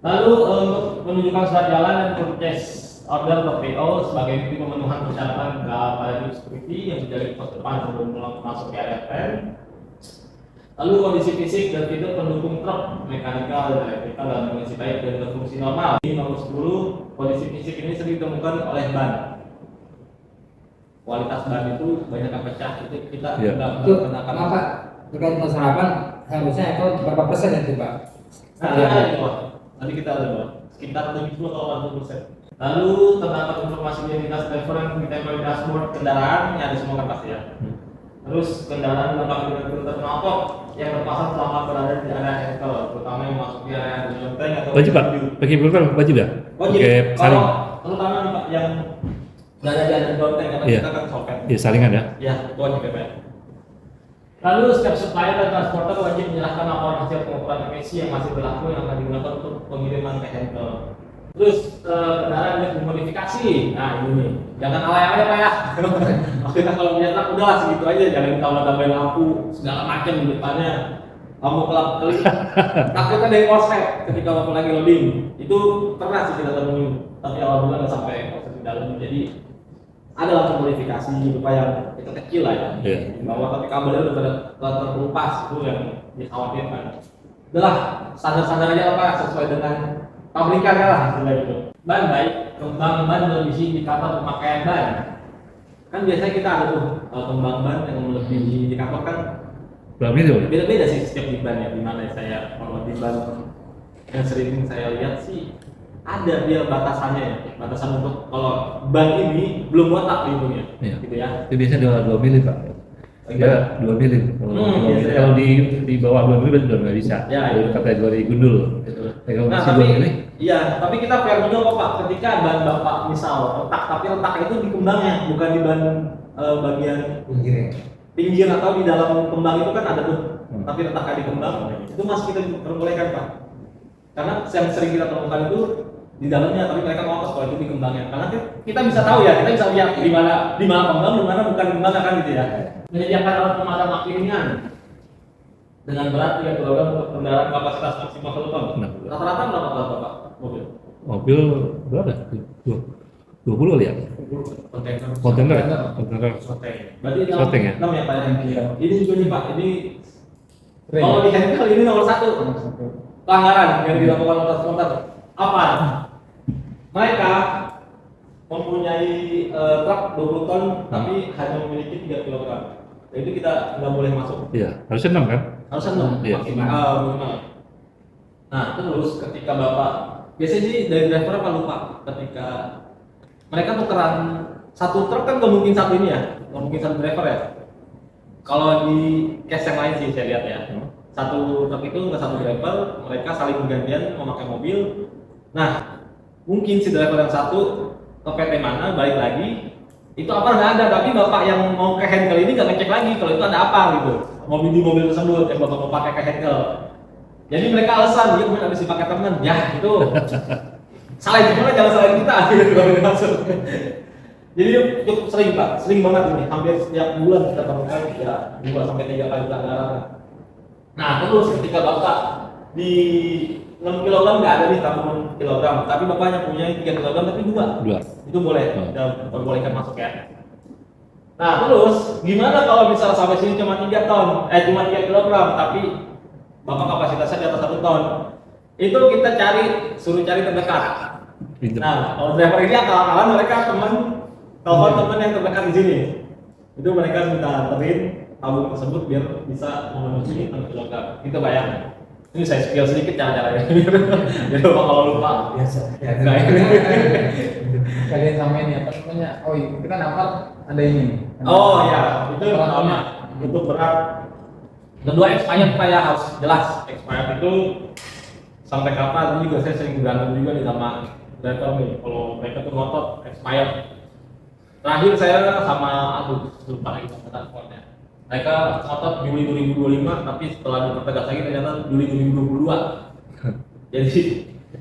Lalu untuk menunjukkan surat jalan dan purchase order atau PO sebagai bukti pemenuhan persyaratan pada tim security yang menjadi pos depan sebelum masuk ke area pen. Lalu kondisi fisik dan fitur pendukung truk, mekanikal dan elektrikal dalam kondisi baik dan berfungsi normal. Ini nomor 10, kondisi fisik ini sering ditemukan oleh ban. Kualitas ban itu banyak yang pecah, itu kita Iya. nggak Itu kenakan. Pak terkait dengan sarapan harusnya itu berapa persen itu Pak? Nah, itu Pak. Nanti kita ada Pak. Sekitar 70 atau 80%. Lalu terdapat informasi identitas driver yang ditempel di dashboard kendaraan, yang ada semua kan pasti ya. Terus kendaraan lengkap dengan filter knalpot yang terpasang selama berada di area handle, terutama yang masuk di area jonteng atau Wajib Pak. Pakai filter wajib ya. Wajib. Pakai saring. Kalau terutama nih Pak yang berada di area jonteng karena Iya. kita kan sopet. Ya saringan ya. Ya, itu wajib ya Pak. Lalu setiap supplier dan transporter wajib menyerahkan laporan hasil pengukuran emisi yang masih berlaku yang akan digunakan untuk pengiriman ke handle. Terus kendaraan yang dimodifikasi, nah ini nih, jangan alay-alay Pak ya. Kita kalau punya truk udah segitu aja, jangan ditambah-tambahin lampu segala macam di depannya. Lampu kelap-kelip, takutnya ada yang korslet ketika waktu lagi loading. Itu pernah sih kita temui, tapi alhamdulillah nggak sampai korslet di dalam. Jadi ada lampu modifikasi lupa yang kecil lah ya. Iya. Di bawah tapi kabelnya udah pada terkelupas, itu yang dikhawatirkan. Udahlah, standar-standar aja lah Pak, sesuai dengan pabrikannya lah istilah itu. Ban baik, kembang ban melebihi indikator pemakaian ban. Kan biasanya kita ada tuh kembang ban yang melebihi indikator kan Berapa ini Pak? beda-beda sih setiap di ban ya. Di mana saya kalau di ban yang sering saya lihat sih ada dia batasannya ya, batasan untuk kalau ban ini belum botak lindungnya, Iya. gitu ya. Itu biasanya 2 mili Pak. Ya 2 mili. Iya. Kalau di bawah 2 mili udah nggak bisa. Ya, Itu iya. kategori gundul. Gitu. Ya, kalau Nah, masih 2 tapi mili, iya, tapi kita fair juga kok Pak, ketika ban Bapak misal retak, tapi retak itu di kembangnya, bukan di ban bagian pinggir atau di dalam kembang itu kan ada tuh, tapi retaknya di kembang, itu masih kita perbolehkan Pak. Karena yang sering kita temukan itu di dalamnya, tapi mereka ngotos kalau itu di kembangnya. Karena kita bisa tahu ya, kita bisa lihat di mana kembang, di mana bukan kembang kan gitu ya. Menyediakan alat pemadam api ringan dengan berat 3 kg untuk kendaraan kapasitas maksimal 1 ton. Nah. Rata-rata berapa berat Bapak mobil? mobil berapa? 20 kali ya? Kontainer. Berarti ini Shorting ya? 6 ya Pak ya? Ini juga nih Pak, ini kalau di handle ini nomor 1 pelanggaran yang dilakukan oleh transporter. Apa? Mereka mempunyai truk 20 ton tapi hanya memiliki 3 kg. Itu kita nggak boleh masuk. Iya, harusnya 6 kan? Harus 6 Iya. maksimal. Minimal. Nah terus ketika Bapak biasanya sih dari driver apa lupa ketika mereka tukeran satu truk kan nggak mungkin satu ini ya, nggak mungkin satu driver ya. Kalau di case yang lain sih saya lihat ya, satu truk itu nggak satu driver, mereka saling bergantian memakai mobil. Nah mungkin si driver yang satu ke PT mana balik lagi itu apa nggak ada, tapi bapak yang mau ke handle ini nggak ngecek lagi kalau itu ada apa gitu mobil di mobil tersebut yang bapak mau pakai ke handle. Jadi mereka alasan dia kemudian habis dipakai teman ya itu salah gimana, jangan salah kita gitu kalau masuk. Jadi cukup sering Pak, sering banget ini, hampir setiap bulan kita temukan ya 2 sampai 3 kali pelanggaran. Nah terus ketika bapak di 6 kg nggak ada nih tabungan kilogram, tapi bapaknya punya 3 kg tapi 2 itu boleh, kita perbolehkan masuk ya. Nah terus gimana kalau misal sampai sini cuma 3 ton, cuma 3 kg tapi bapak kapasitasnya di atas 1 ton, itu kita suruh cari terdekat. Nah kalau driver ini akal-akalan mereka telepon teman yang terdekat di sini, itu mereka minta anterin tabung tersebut biar bisa memenuhi 6 kg. Itu bayang. Ini saya spill sedikit cara-caranya. Jadi bapak kalau lupa Biasa. Kalian samain ya, apa namanya? Oh iya, kita nampak ada ini. oh ya, itu pertama untuk berat. Kedua expired Pak ya, harus jelas expired itu sampai kapan. Ini juga saya sering berantem juga nih sama driver nih, kalau mereka tuh ngotot expired. Terakhir saya sama lupa lagi sama transportnya. Mereka ngotot Juli 2025, tapi setelah dipertegas lagi ternyata Juli 2022. Jadi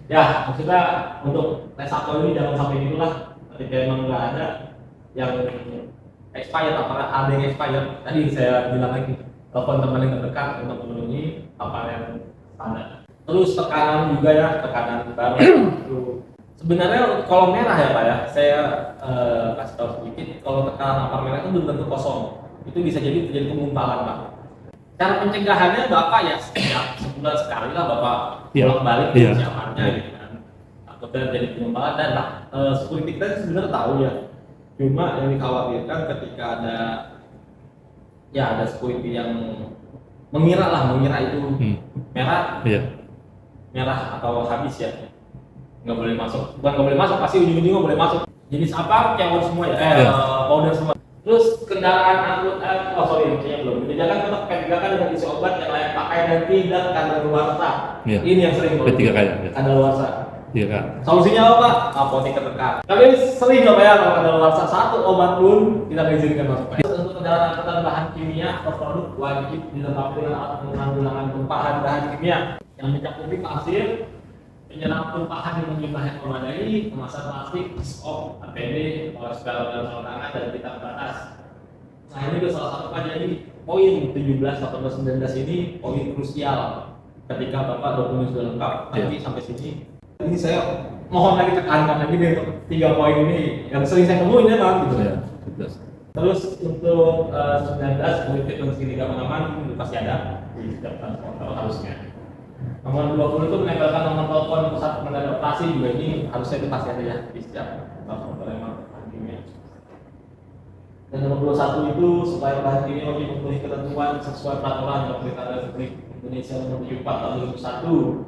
ya maksudnya untuk resapel ini jangan sampai gitulah. Ketika emang nggak ada yang expired, apakah ada yang expired? Tadi saya bilang lagi, telepon teman yang terdekat untuk memenuhi apa yang standar. Terus tekanan juga ya, tekanan baru itu. Sebenarnya kolom merah ya Pak ya, saya kasih tahu sedikit, kalau tekanan apar merah itu belum tentu kosong. Itu bisa jadi terjadi pengumpalan Pak. Cara pencegahannya Bapak ya setiap sebulan sekali lah Bapak bolak-balik persiapannya gitu kan. Takutnya terjadi pengumpalan dan security kita sebenarnya tahu ya. Cuma yang dikhawatirkan ketika ada security yang mengira itu merah, merah atau habis ya, nggak boleh masuk. Bukan nggak boleh masuk, pasti ujung-ujungnya boleh masuk. Jenis apa? Keyword semua ya, powder semua. Terus kendaraan maksudnya belum. Dijaga tetap P3K dengan isi obat yang layak pakai dan tidak kadaluarsa. Ini yang sering P3K ya. Kadaluarsa. Iya Kak. Solusinya apa Pak? Apotek terdekat. Tapi ini sering nggak ya kalau kadaluarsa satu obat pun tidak diizinkan masuk. Untuk kendaraan angkutan bahan kimia atau produk wajib dilengkapi dengan alat penanggulangan tumpahan bahan kimia yang mencakupi pasir, penyerap tumpahan yang jumlahnya memadai, kemasan plastik, stop, APD, atau segala sarung tangan dan pita batas. Nah ini juga salah satu aja nih poin 17, 18, 19 ini poin krusial ketika Bapak dokumen sudah lengkap. Nanti sampai sini. Ini saya mohon lagi tekankan lagi nih untuk 3 poin ini yang sering saya temuin ya Pak. Gitu. Terus untuk 19 politik dan segitiga pengaman itu pasti ada di setiap transporter harusnya. Nomor 20 itu menempelkan nomor telepon pusat pengendali operasi juga ini harusnya itu pasti ada ya di setiap transporter yang bahan kimia. Dan nomor 21 itu supaya bahan kimia lebih memenuhi ketentuan sesuai peraturan Pemerintah Republik Indonesia nomor 74 tahun 2001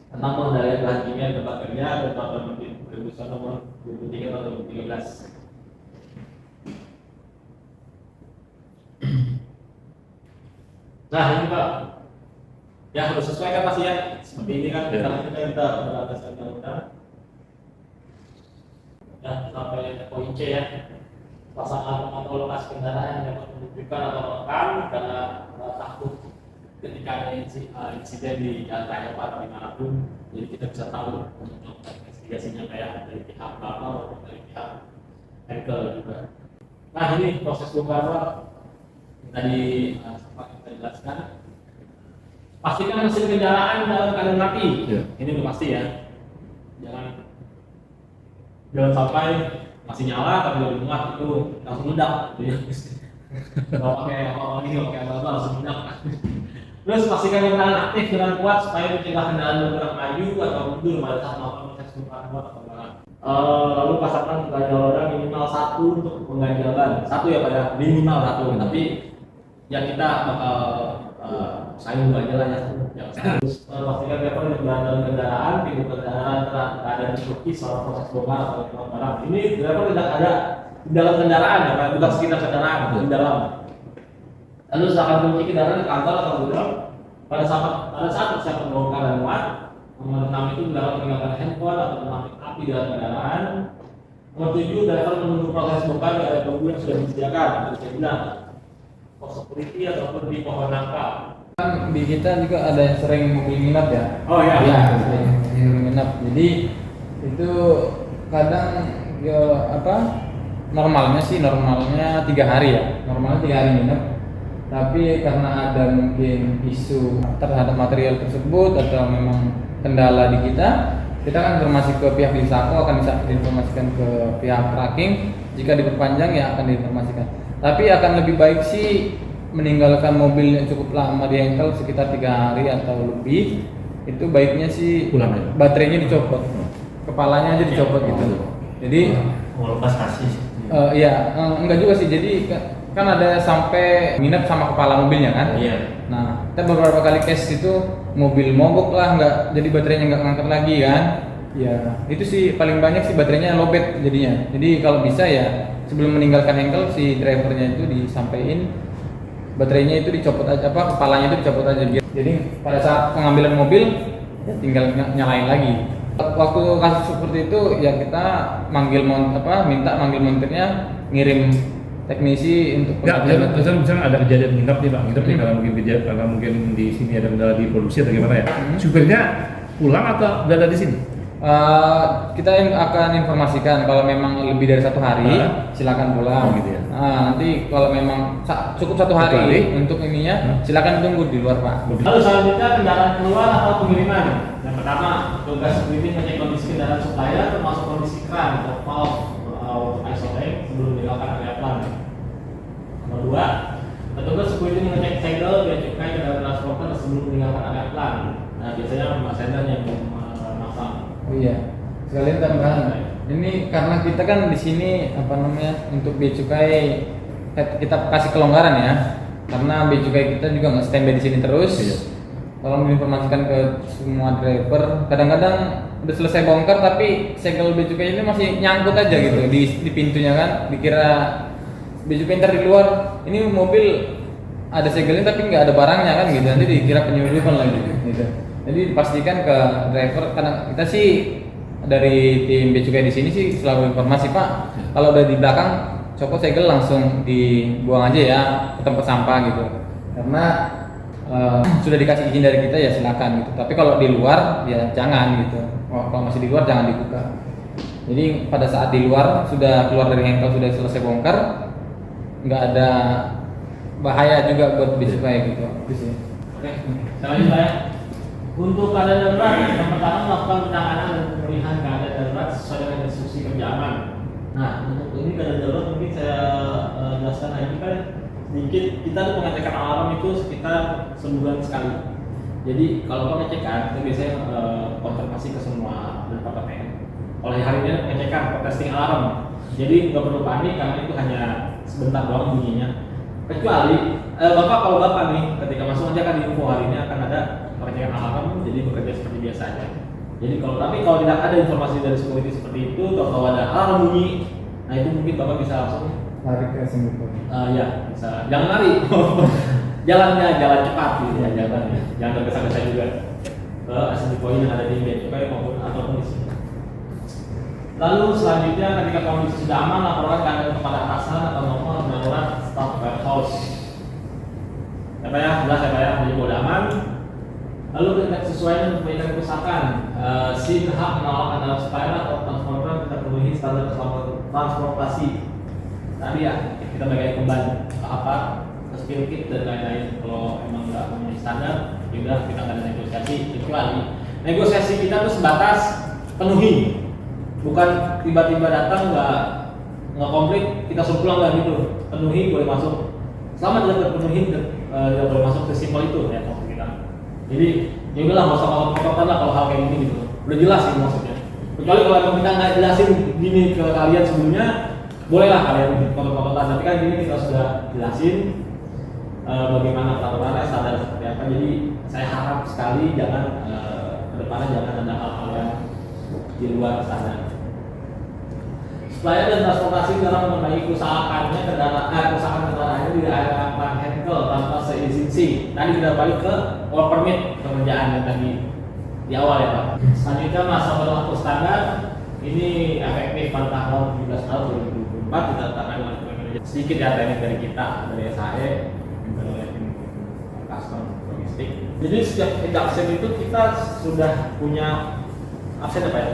tentang pengendalian bahan kimia di tempat kerja dan peraturan Pemerintah nomor 23 tahun 2013. Nah ini Pak, ya harus sesuai kan pasti ya. Seperti ini kan kita berdasarkan undang-undang. Ya sampai poin C ya. Pasangan atau lokasi kendaraan yang dapat menunjukkan atau merekam karena takut ketika ada insiden di jalan raya atau dimanapun, jadi kita bisa tahu untuk investigasinya kayak dari pihak bapak maupun dari pihak Henkel juga. Nah ini proses bongkar yang tadi sempat kita jelaskan. Pastikan mesin kendaraan dalam keadaan mati. Ini udah pasti ya. Jangan sampai masih nyala tapi udah dimuat itu langsung meledak. Kalau pakai apa langsung meledak. Terus pastikan kendaraan aktif dengan kuat supaya mencegah kendaraan bergerak maju atau mundur pada saat melakukan proses bongkar muat atau barang. Lalu pasangkan ganjalan minimal 1 untuk pengganjalan. 1 ya Pak ya, minimal 1. Tapi ya kita bakal sayang ganjalan ya. Terus pastikan driver yang berada dalam kendaraan, pintu kendaraan ada dikunci selama proses bongkar atau bongkar barang. Ini driver tidak ada di dalam kendaraan ya Pak, bukan sekitar kendaraan, di dalam. Lalu silakan kunci kendaraan di kantor atau gudang. Pada saat persiapan bongkar dan muat, nomor 6 itu dapat meninggalkan handphone atau menarik api dalam kendaraan. Nomor 7, driver menunggu proses bongkar di area tunggu yang sudah disediakan. Tadi saya bilang, pos security ataupun di pohon nangka. Di kita juga ada yang sering mobil minat ya. Oh iya. Ya, sering minat. Jadi itu kadang ya, normalnya 3 hari ya. Normalnya 3 hari minat. Tapi karena ada mungkin isu terhadap material tersebut atau memang kendala di kita kan informasi ke pihak Lisako akan bisa diinformasikan ke pihak tracking. Jika diperpanjang ya akan diinformasikan. Tapi akan lebih baik sih meninggalkan mobil yang cukup lama di engkel sekitar 3 hari atau lebih. Itu baiknya sih pulang ya? Baterainya dicopot, kepalanya aja dicopot gitu. Jadi Lepas kasih. Iya, enggak juga sih. Jadi kan ada sampai minat sama kepala mobilnya kan? Iya. Nah, kita beberapa kali case itu mobil mogok lah, nggak jadi baterainya nggak ngangkat lagi kan? Ya, itu sih paling banyak sih baterainya lowbat jadinya. Jadi kalau bisa ya sebelum meninggalkan engkel si drivernya itu disampaikan baterainya itu dicopot aja, kepalanya itu dicopot aja biar. Jadi pada saat pengambilan mobil ya tinggal nyalain lagi. Waktu kasus seperti itu ya kita minta manggil montirnya ngirim teknisi untuk misalnya ada kejadian nginep nih Pak, karena mungkin di sini ada kendala di produksi atau gimana ya? Supirnya pulang atau berada di sini? Kita akan informasikan kalau memang lebih dari 1 hari silakan pulang. Gitu ya. Nanti kalau memang cukup 1 hari untuk ininya silakan tunggu di luar Pak. Lalu selanjutnya kendaraan keluar atau pengiriman. Yang pertama, tugas security ngecek kondisi kendaraan supplier termasuk kondisi kran atau valve isolate sebelum meninggalkan area plant. Nomor 2, petugas security mengecek segel bea cukai kendaraan transporter sebelum meninggalkan area plant. Nah biasanya Mas Hendra yang memasang. Oh iya, sekalian tambahan. Ini karena kita kan di sini untuk bea cukai kita kasih kelonggaran ya. Karena bea cukai kita juga nggak standby di sini terus. Iya. Tolong menginformasikan ke semua driver. Kadang-kadang udah selesai bongkar tapi segel bea cukai ini masih nyangkut aja gitu di pintunya kan. Dikira bea cukai ntar di luar. Ini mobil ada segelnya tapi nggak ada barangnya kan gitu. Nanti dikira penyelundupan lagi gitu. Jadi pastikan ke driver. Karena kita sih dari tim bea cukai di sini sih selalu informasi Pak. Kalau udah di belakang copot segel langsung dibuang aja ya ke tempat sampah gitu. Karena sudah dikasih izin dari kita ya silakan gitu. Tapi kalau di luar ya jangan gitu. Kalau masih di luar jangan dibuka. Jadi pada saat di luar sudah keluar dari engkel sudah selesai bongkar, nggak ada bahaya juga buat bea cukai gitu. Oke, selanjutnya ya. Untuk keadaan darurat, yang pertama melakukan penanganan dan pemulihan keadaan darurat sesuai dengan instruksi kerja aman. Nah, untuk ini keadaan darurat mungkin saya jelaskan lagi kan sedikit. Kita tuh pengecekan alarm itu sekitar sebulan sekali. Jadi kalau pengecekan itu biasanya konfirmasi ke semua departemen. Oleh hari ini pengecekan testing alarm. Jadi nggak perlu panik karena itu hanya sebentar doang bunyinya. Kecuali Bapak kalau Bapak nih ketika masuk nanti akan diinfo hari ini akan ada pengecekan alarm, jadi bekerja seperti biasa aja. Jadi kalau tidak ada informasi dari security seperti itu, atau ada alarm bunyi, nah itu mungkin Bapak bisa langsung lari ke Singapura. ya bisa, jangan lari. jalan cepat gitu ya, jangan tergesa-gesa juga ke assembly point yang ada di bea cukai maupun ataupun di sini. Lalu selanjutnya ketika kondisi sudah aman, laporkan keadaan kepada atasan atau nomor darurat staff warehouse. Jelas ya Pak ya, jadi udah aman. Lalu ketika sesuai dengan perbaikan kerusakan, SIM hak menolak adalah supplier atau transporter kita penuhi standar transportasi. Tadi ya kita bagai kembali ke apa, ke spill kit dan lain-lain. Kalau emang nggak memenuhi standar, ya kita nggak ada negosiasi. Kecuali negosiasi kita tuh sebatas penuhi, bukan tiba-tiba datang nggak komplit kita suruh pulang nggak gitu. Penuhi boleh masuk. Selama tidak terpenuhi tidak boleh masuk ke simpel itu ya maksud kita. Jadi ya udahlah nggak usah kotor-kotor lah kalau hal kayak gini gitu. Udah jelas sih maksudnya. Kecuali kalau kita nggak jelasin gini ke kalian sebelumnya, bolehlah kalian kotor-kotoran. Tapi kan ini kita sudah jelasin bagaimana peraturannya, standar seperti apa. Jadi saya harap sekali jangan kedepannya jangan ada hal-hal yang di luar standar. Supplier dan transportasi dalam memperbaiki kerusakannya kerusakan kendaraannya tidak ada handle tanpa seizin SIM. Tadi kita balik ke work permit pekerjaan yang tadi di awal ya Pak. Selanjutnya masa berlaku standar ini efektif pada tanggal 17 tahun 2024 ditetapkan oleh manajer. Sedikit ya teknik dari kita dari SAE dari tim custom logistik. Jadi setiap induction itu kita sudah punya absen apa ya?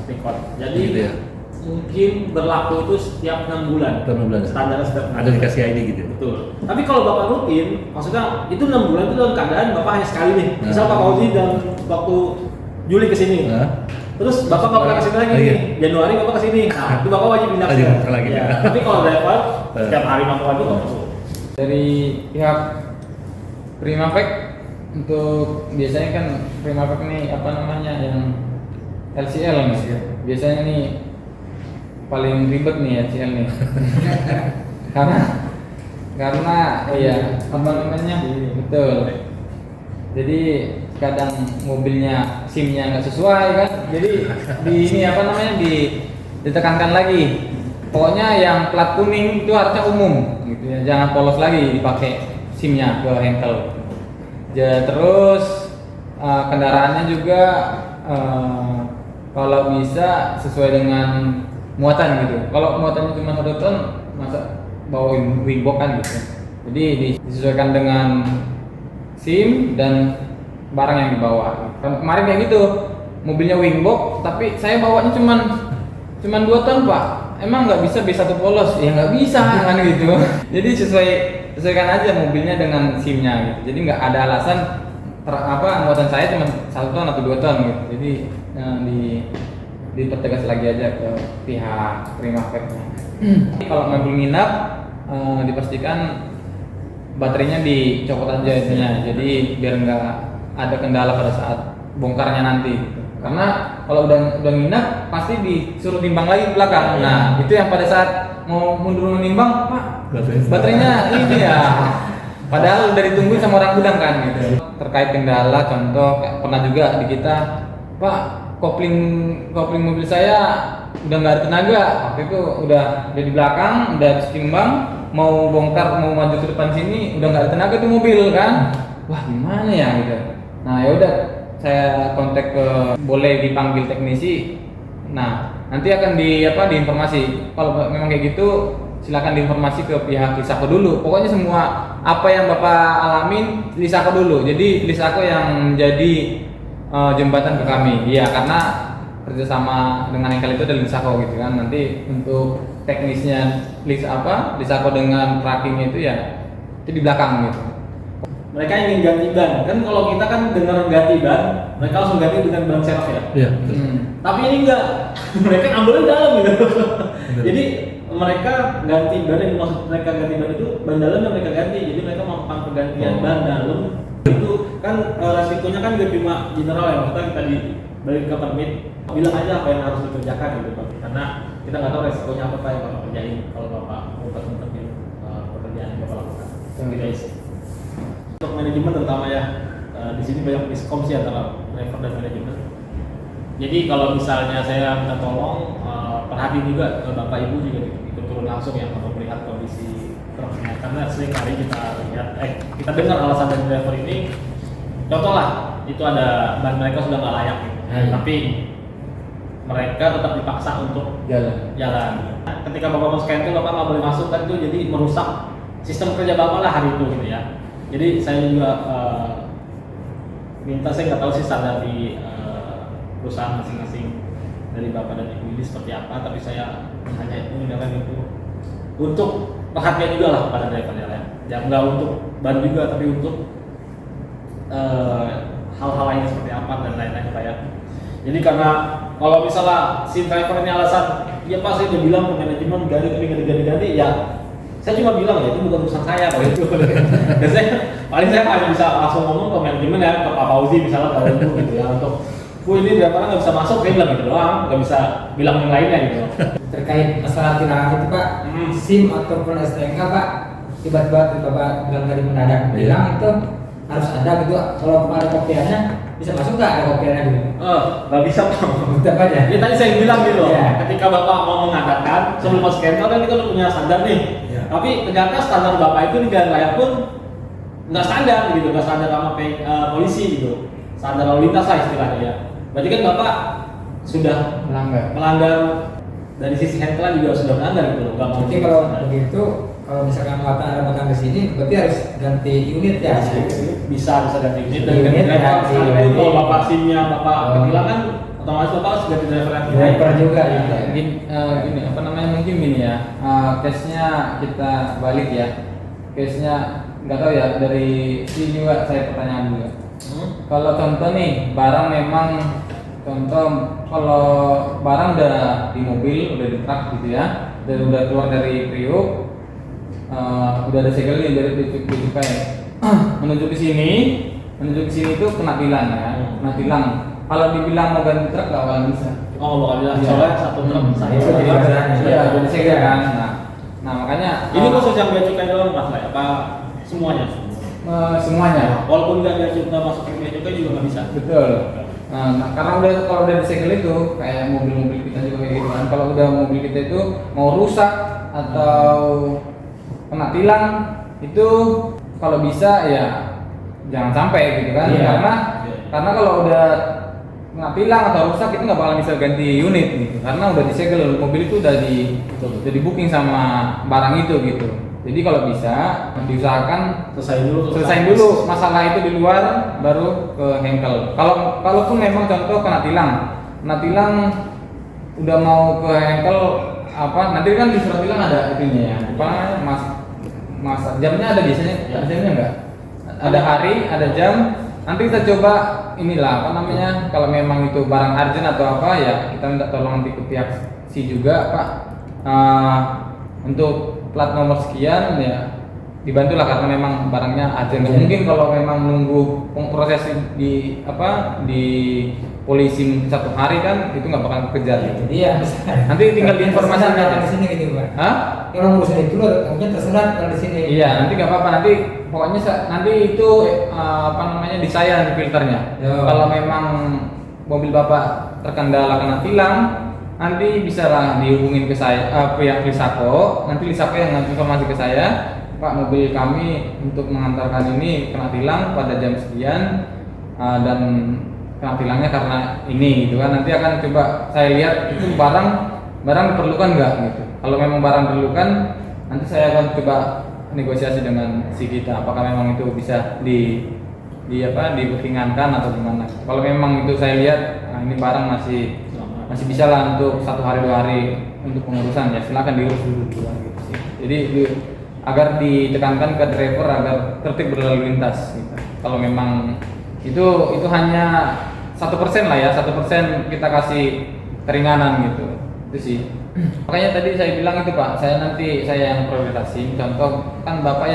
Record. Jadi Gitu ya. mungkin berlaku itu setiap 6 bulan. Standar setiap 6 Ada dikasih ID gitu. Betul. Tapi kalau Bapak rutin, maksudnya itu 6 bulan itu dalam keadaan Bapak hanya sekali nih. Misal Pak Fauzi dalam waktu Juli ke sini. Terus Bapak nggak pernah kesini lagi nih. Januari Bapak kesini. Nah, itu Bapak wajib pindah lagi. Ya. Tapi kalau driver setiap hari Bapak wajib masuk. Dari pihak Primavek untuk biasanya kan Primavek nih apa namanya yang LCL nih. Biasanya nih paling ribet nih LCL nih. karena iya apa namanya betul. Jadi kadang mobilnya SIM-nya nggak sesuai kan. Jadi di ini apa namanya ditekankan lagi. Pokoknya yang plat kuning itu harusnya umum gitu ya. Jangan polos lagi dipakai SIM-nya ke handle. Ya, terus kendaraannya juga kalau bisa sesuai dengan muatan gitu. Kalau muatannya cuma 1 ton, masa bawa wingbox kan gitu. Jadi disesuaikan dengan SIM dan barang yang dibawa. Kemarin kayak gitu, mobilnya wingbox, tapi saya bawanya cuman 2 ton Pak. Emang nggak bisa B1 polos? Ya nggak bisa kan gitu. Jadi sesuaikan aja mobilnya dengan SIM-nya gitu. Jadi nggak ada alasan muatan saya cuma 1 ton atau 2 ton gitu. Jadi dipertegas lagi aja ke pihak Primaveknya. Kalau mobil nginap dipastikan baterainya dicopot aja intinya. Jadi biar nggak ada kendala pada saat bongkarnya nanti. Karena kalau udah nginap pasti disuruh timbang lagi ke belakang. Nah itu yang pada saat mau mundur menimbang, Pak baterainya ini ya. Padahal udah ditungguin sama orang gudang kan gitu. Terkait kendala, contoh pernah juga di kita, Pak kopling mobil saya udah nggak ada tenaga. Waktu itu udah di belakang, udah habis timbang, mau bongkar, mau maju ke depan sini, udah nggak ada tenaga tuh mobil kan. Wah gimana ya gitu. Nah ya udah saya kontak ke, boleh dipanggil teknisi. Nah nanti akan diinformasi. Kalau memang kayak gitu silakan diinformasi ke pihak Lisako dulu. Pokoknya semua apa yang Bapak alamin Lisako dulu. Jadi Lisako yang menjadi jembatan ke kami. Iya, karena kerjasama dengan Engkel itu dari Lisako gitu kan. Nanti untuk teknisnya Lisako dengan trackingnya itu ya itu di belakang gitu. Mereka ingin ganti ban. Kan kalau kita kan dengar ganti ban, mereka langsung ganti dengan ban serok ya. Iya. Tapi ini enggak. Mereka ambilnya dalam gitu. Jadi mereka ganti ban, yang maksud mereka ganti ban itu ban dalam yang mereka ganti. Jadi mereka melakukan pergantian ban dalam. Itu kan resikonya kan gak cuma general ya, kita balik ke permit bilang aja apa yang harus dikerjakan gitu Pak, karena kita nggak tahu resikonya apa yang Bapak kerjain kalau Bapak ngumpet-ngumpetin pekerjaan yang Bapak lakukan. Guys, untuk manajemen terutama ya di sini banyak miskom sih antara driver dan manajemen. Jadi kalau misalnya saya minta tolong perhatiin juga Bapak Ibu juga ikut turun langsung ya kalau melihat kondisi truknya, karena sering kali kita lihat, kita dengar alasan dari driver ini, contoh lah, itu ada ban mereka sudah nggak layak gitu. Tapi mereka tetap dipaksa untuk jalan. Ketika bapak mau scan itu bapak nggak boleh masuk kan, itu jadi merusak sistem kerja bapak lah hari itu gitu ya. Jadi saya juga minta, saya nggak tahu sih standar di perusahaan masing-masing dari bapak dan ibu ini seperti apa, tapi saya hanya mengingatkan itu untuk perhatian juga lah pada driver yang lain. Ya nggak untuk ban juga, tapi untuk hal-hal lain seperti apa dan lain-lain Pak ya. Jadi karena kalau misalnya si driver ini alasan, ya Pak saya udah bilang ke manajemen ganti tapi nggak diganti-ganti, ya saya cuma bilang ya itu bukan urusan saya kalau itu. Dan paling saya hanya bisa langsung ngomong ke manajemen ya, ke Pak Fauzi misalnya kalau itu gitu ya, untuk Bu ini drivernya nggak bisa masuk, saya bilang gitu doang, nggak bisa bilang yang lainnya gitu. Terkait masalah tilang itu Pak, SIM ataupun STNK Pak, tiba-tiba Bapak bilang tadi mendadak bilang itu harus ada gitu. Kalau ada kopiannya bisa masuk nggak ada kopiannya gitu? Nggak bisa Pak. Tetap aja. Ya tadi saya bilang gitu loh, Ya. ketika Bapak mau mengadakan sebelum masuk kantor kan kita udah punya standar nih. Ya. Tapi ternyata standar Bapak itu di jalan raya pun nggak standar gitu, nggak standar sama polisi gitu. Standar lalu lintas lah istilahnya ya. Berarti kan Bapak sudah melanggar dari sisi handle juga sudah melanggar gitu loh. Jadi kalau begitu, kalau misalkan ada datang ke sini, berarti harus ganti unit ya? Bisa ganti unit dan Unit, ganti driver. ganti Sekalipun unit. kalau Bapak SIM-nya Bapak kehilangan, otomatis Bapak harus ganti driver yang lain. Driver juga ya. Gini, apa namanya, mungkin gini ya, case-nya kita balik ya. Case-nya nggak tahu ya, dari sini juga saya pertanyaan juga. Kalau contoh nih, barang memang contoh kalau barang udah di mobil, udah di truk gitu ya, dan udah keluar dari Priok, udah ada segel nih dari cukai, menuju ke sini itu kena tilang ya, kena tilang. Kalau dibilang mau ganti truk nggak akan bisa. Oh, bakal bilang soalnya satu truk saya. Itu jadi masalahnya. Iya, jadi segel kan. Nah makanya ini khusus yang bea cukai doang Mas, apa semuanya? semuanya. Walaupun nggak masuk ke bea cukai juga nggak bisa. Betul. Nah, karena kalau udah disegel itu kayak mobil-mobil kita juga kayak gitu kan. Kalau udah mobil kita itu mau rusak atau kena tilang itu kalau bisa ya jangan sampai gitu kan. Iya. Karena kalau udah kena tilang atau rusak itu nggak bakal bisa ganti unit gitu. Karena udah disegel, mobil itu udah di booking sama barang itu gitu. Jadi kalau bisa diusahakan selesai dulu masalah itu di luar, baru ke bengkel. Kalaupun memang contoh kena tilang udah mau ke bengkel, apa nanti kan di surat tilang ada itunya ya, apa mas jamnya ada biasanya, ada jamnya enggak? Ada hari, ada jam. Nanti kita coba inilah apa namanya, kalau memang itu barang urgent atau apa ya kita minta tolong nanti ke pihak si juga Pak, untuk plat nomor sekian ya dibantulah karena memang barangnya urgent. Mungkin kalau memang menunggu proses di polisi 1 hari kan itu nggak bakal kejar gitu. Iya. Nanti tinggal diinformasikan aja. Di sini gitu Pak. Hah? Yang urusan itu harusnya terserah kalau di sini. Iya, nanti nggak apa-apa, nanti pokoknya nanti itu apa namanya di saya nanti filternya. Yo. Kalau memang mobil Bapak terkendala kena tilang, nanti bisa lah dihubungin ke saya, pihak Lisako. Nanti Lisako yang ngasih informasi ke saya, Pak mobil kami untuk mengantarkan ini kena tilang pada jam sekian, dan kena tilangnya karena ini gitu kan. Nanti akan coba saya lihat itu barang diperlukan nggak gitu. Kalau memang barang diperlukan, nanti saya akan coba negosiasi dengan si kita apakah memang itu bisa dibookingankan atau gimana. Kalau memang itu saya lihat ini barang masih bisa lah untuk 1 hari 2 hari untuk pengurusan, ya silakan diurus dulu gitu sih. Jadi agar ditekankan ke driver agar tertib berlalu lintas gitu. Kalau memang itu hanya 1% lah ya, 1% kita kasih keringanan gitu. Itu sih. Makanya tadi saya bilang itu Pak, saya yang prioritaskan. Contoh kan Bapak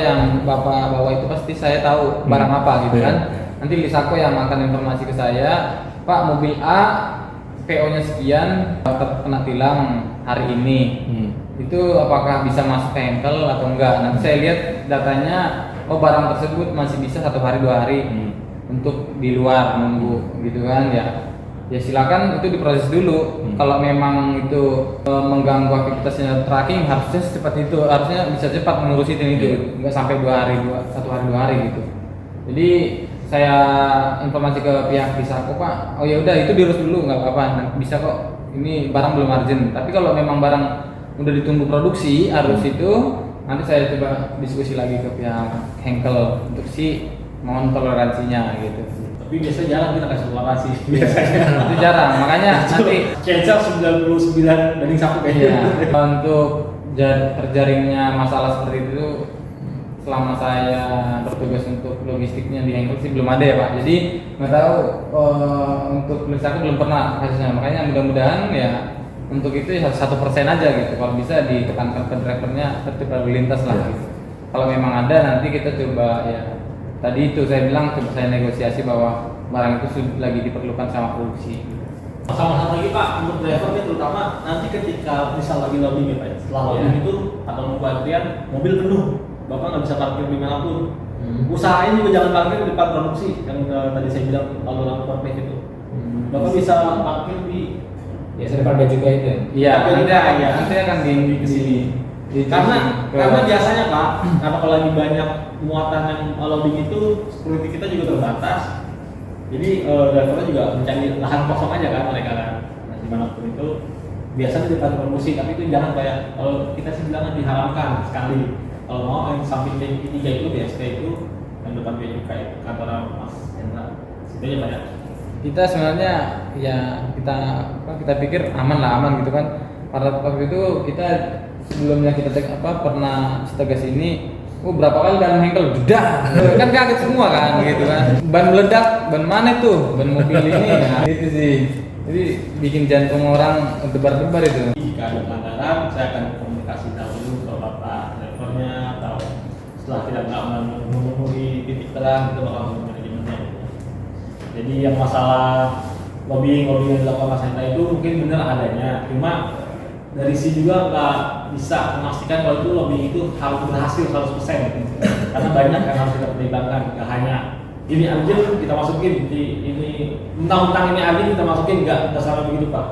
bawa itu pasti saya tahu barang apa gitu kan. Nanti Lisako yang akan informasi ke saya, Pak mobil A PO-nya sekian terkena tilang hari ini. Itu apakah bisa masuk ke bengkel atau enggak? Nanti saya lihat datanya, oh barang tersebut masih bisa 1 hari 2 hari untuk di luar nunggu gitu kan ya. ya silakan itu diproses dulu. Kalau memang itu mengganggu aktivitasnya tracking, harusnya secepat itu, harusnya bisa cepat mengurusi itu, nggak sampai 1 hari 2 hari gitu. Jadi saya informasi ke pihak Bisako, Pak, oh ya udah itu diurus dulu nggak apa-apa, bisa kok, ini barang belum urgent. Tapi kalau memang barang udah ditunggu produksi harus itu, nanti saya coba diskusi lagi ke pihak Henkel untuk mohon toleransinya gitu. Tapi biasanya jarang kita kasih toleransi biasanya. Itu jarang, makanya nanti cancel 99/1 kayaknya. iya, untuk terjaringnya masalah seperti itu selama saya bertugas untuk logistiknya di Henkel sih belum ada ya Pak. Jadi nggak tahu untuk Blisaku belum pernah kasusnya. Makanya mudah-mudahan ya untuk itu ya 1% aja gitu. Kalau bisa ditekankan ke drivernya tertib lalu lintas lah gitu. Kalau memang ada nanti kita coba ya. Tadi itu saya bilang coba saya negosiasi bahwa barang itu lagi diperlukan sama produksi. Sama-sama lagi Pak, untuk driver ini terutama nanti ketika misal lagi loading ya Pak, setelah loading itu atau nunggu antrian mobil penuh, Bapak nggak bisa parkir dimanapun. Usahain juga jangan parkir di depan produksi yang tadi saya bilang lalu lakukan itu. Bapak bisa parkir di Depan bea cukai itu. Iya, ya. nanti akan di sini. Karena biasanya Pak, karena kalau lagi banyak muatan yang loading itu security kita juga terbatas. Jadi drivernya juga mencari lahan kosong aja kan mereka kan. Nah, dimanapun itu biasanya di depan produksi, tapi itu jangan kayak kalau kita sih bilang diharamkan sekali. Kalau mau yang samping D3 itu BST itu yang depan bea cukai kantor Mas Hendra. Situ aja banyak. Kita sebenarnya ya kita pikir aman gitu kan. Pada waktu itu kita sebelumnya kita pernah setegas ini berapa kali ban Henkel jedar kan kaget semua kan gitu kan, ban meledak, ban mana tuh, ban mobil ini nah, itu sih, jadi bikin jantung orang debar-debar itu. Jika ada pelanggaran saya akan komunikasi dahulu ke bapak drivernya atau setelah tidak memenuhi titik terang itu bakal manajemennya. Jadi yang masalah lobbying yang dilakukan Mas Hendra itu mungkin benar adanya, cuma dari sini juga nggak bisa memastikan kalau itu lobbying itu harus berhasil 100%, karena banyak yang harus kita pertimbangkan. Nggak hanya ini urgent kita masukin, ini mentang-mentang ini urgent kita masukin, nggak sampai begitu Pak,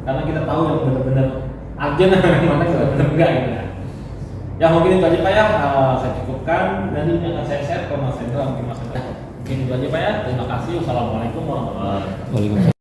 karena kita tahu yang benar-benar urgent dan yang mana benar-benar enggak gitu ya. Ya mungkin itu aja Pak ya, saya cukupkan dan ini akan saya share ke Mas Hendra, mungkin itu aja Pak ya. Terima kasih. Wassalamualaikum warahmatullahi wabarakatuh. Waalaikumsalam.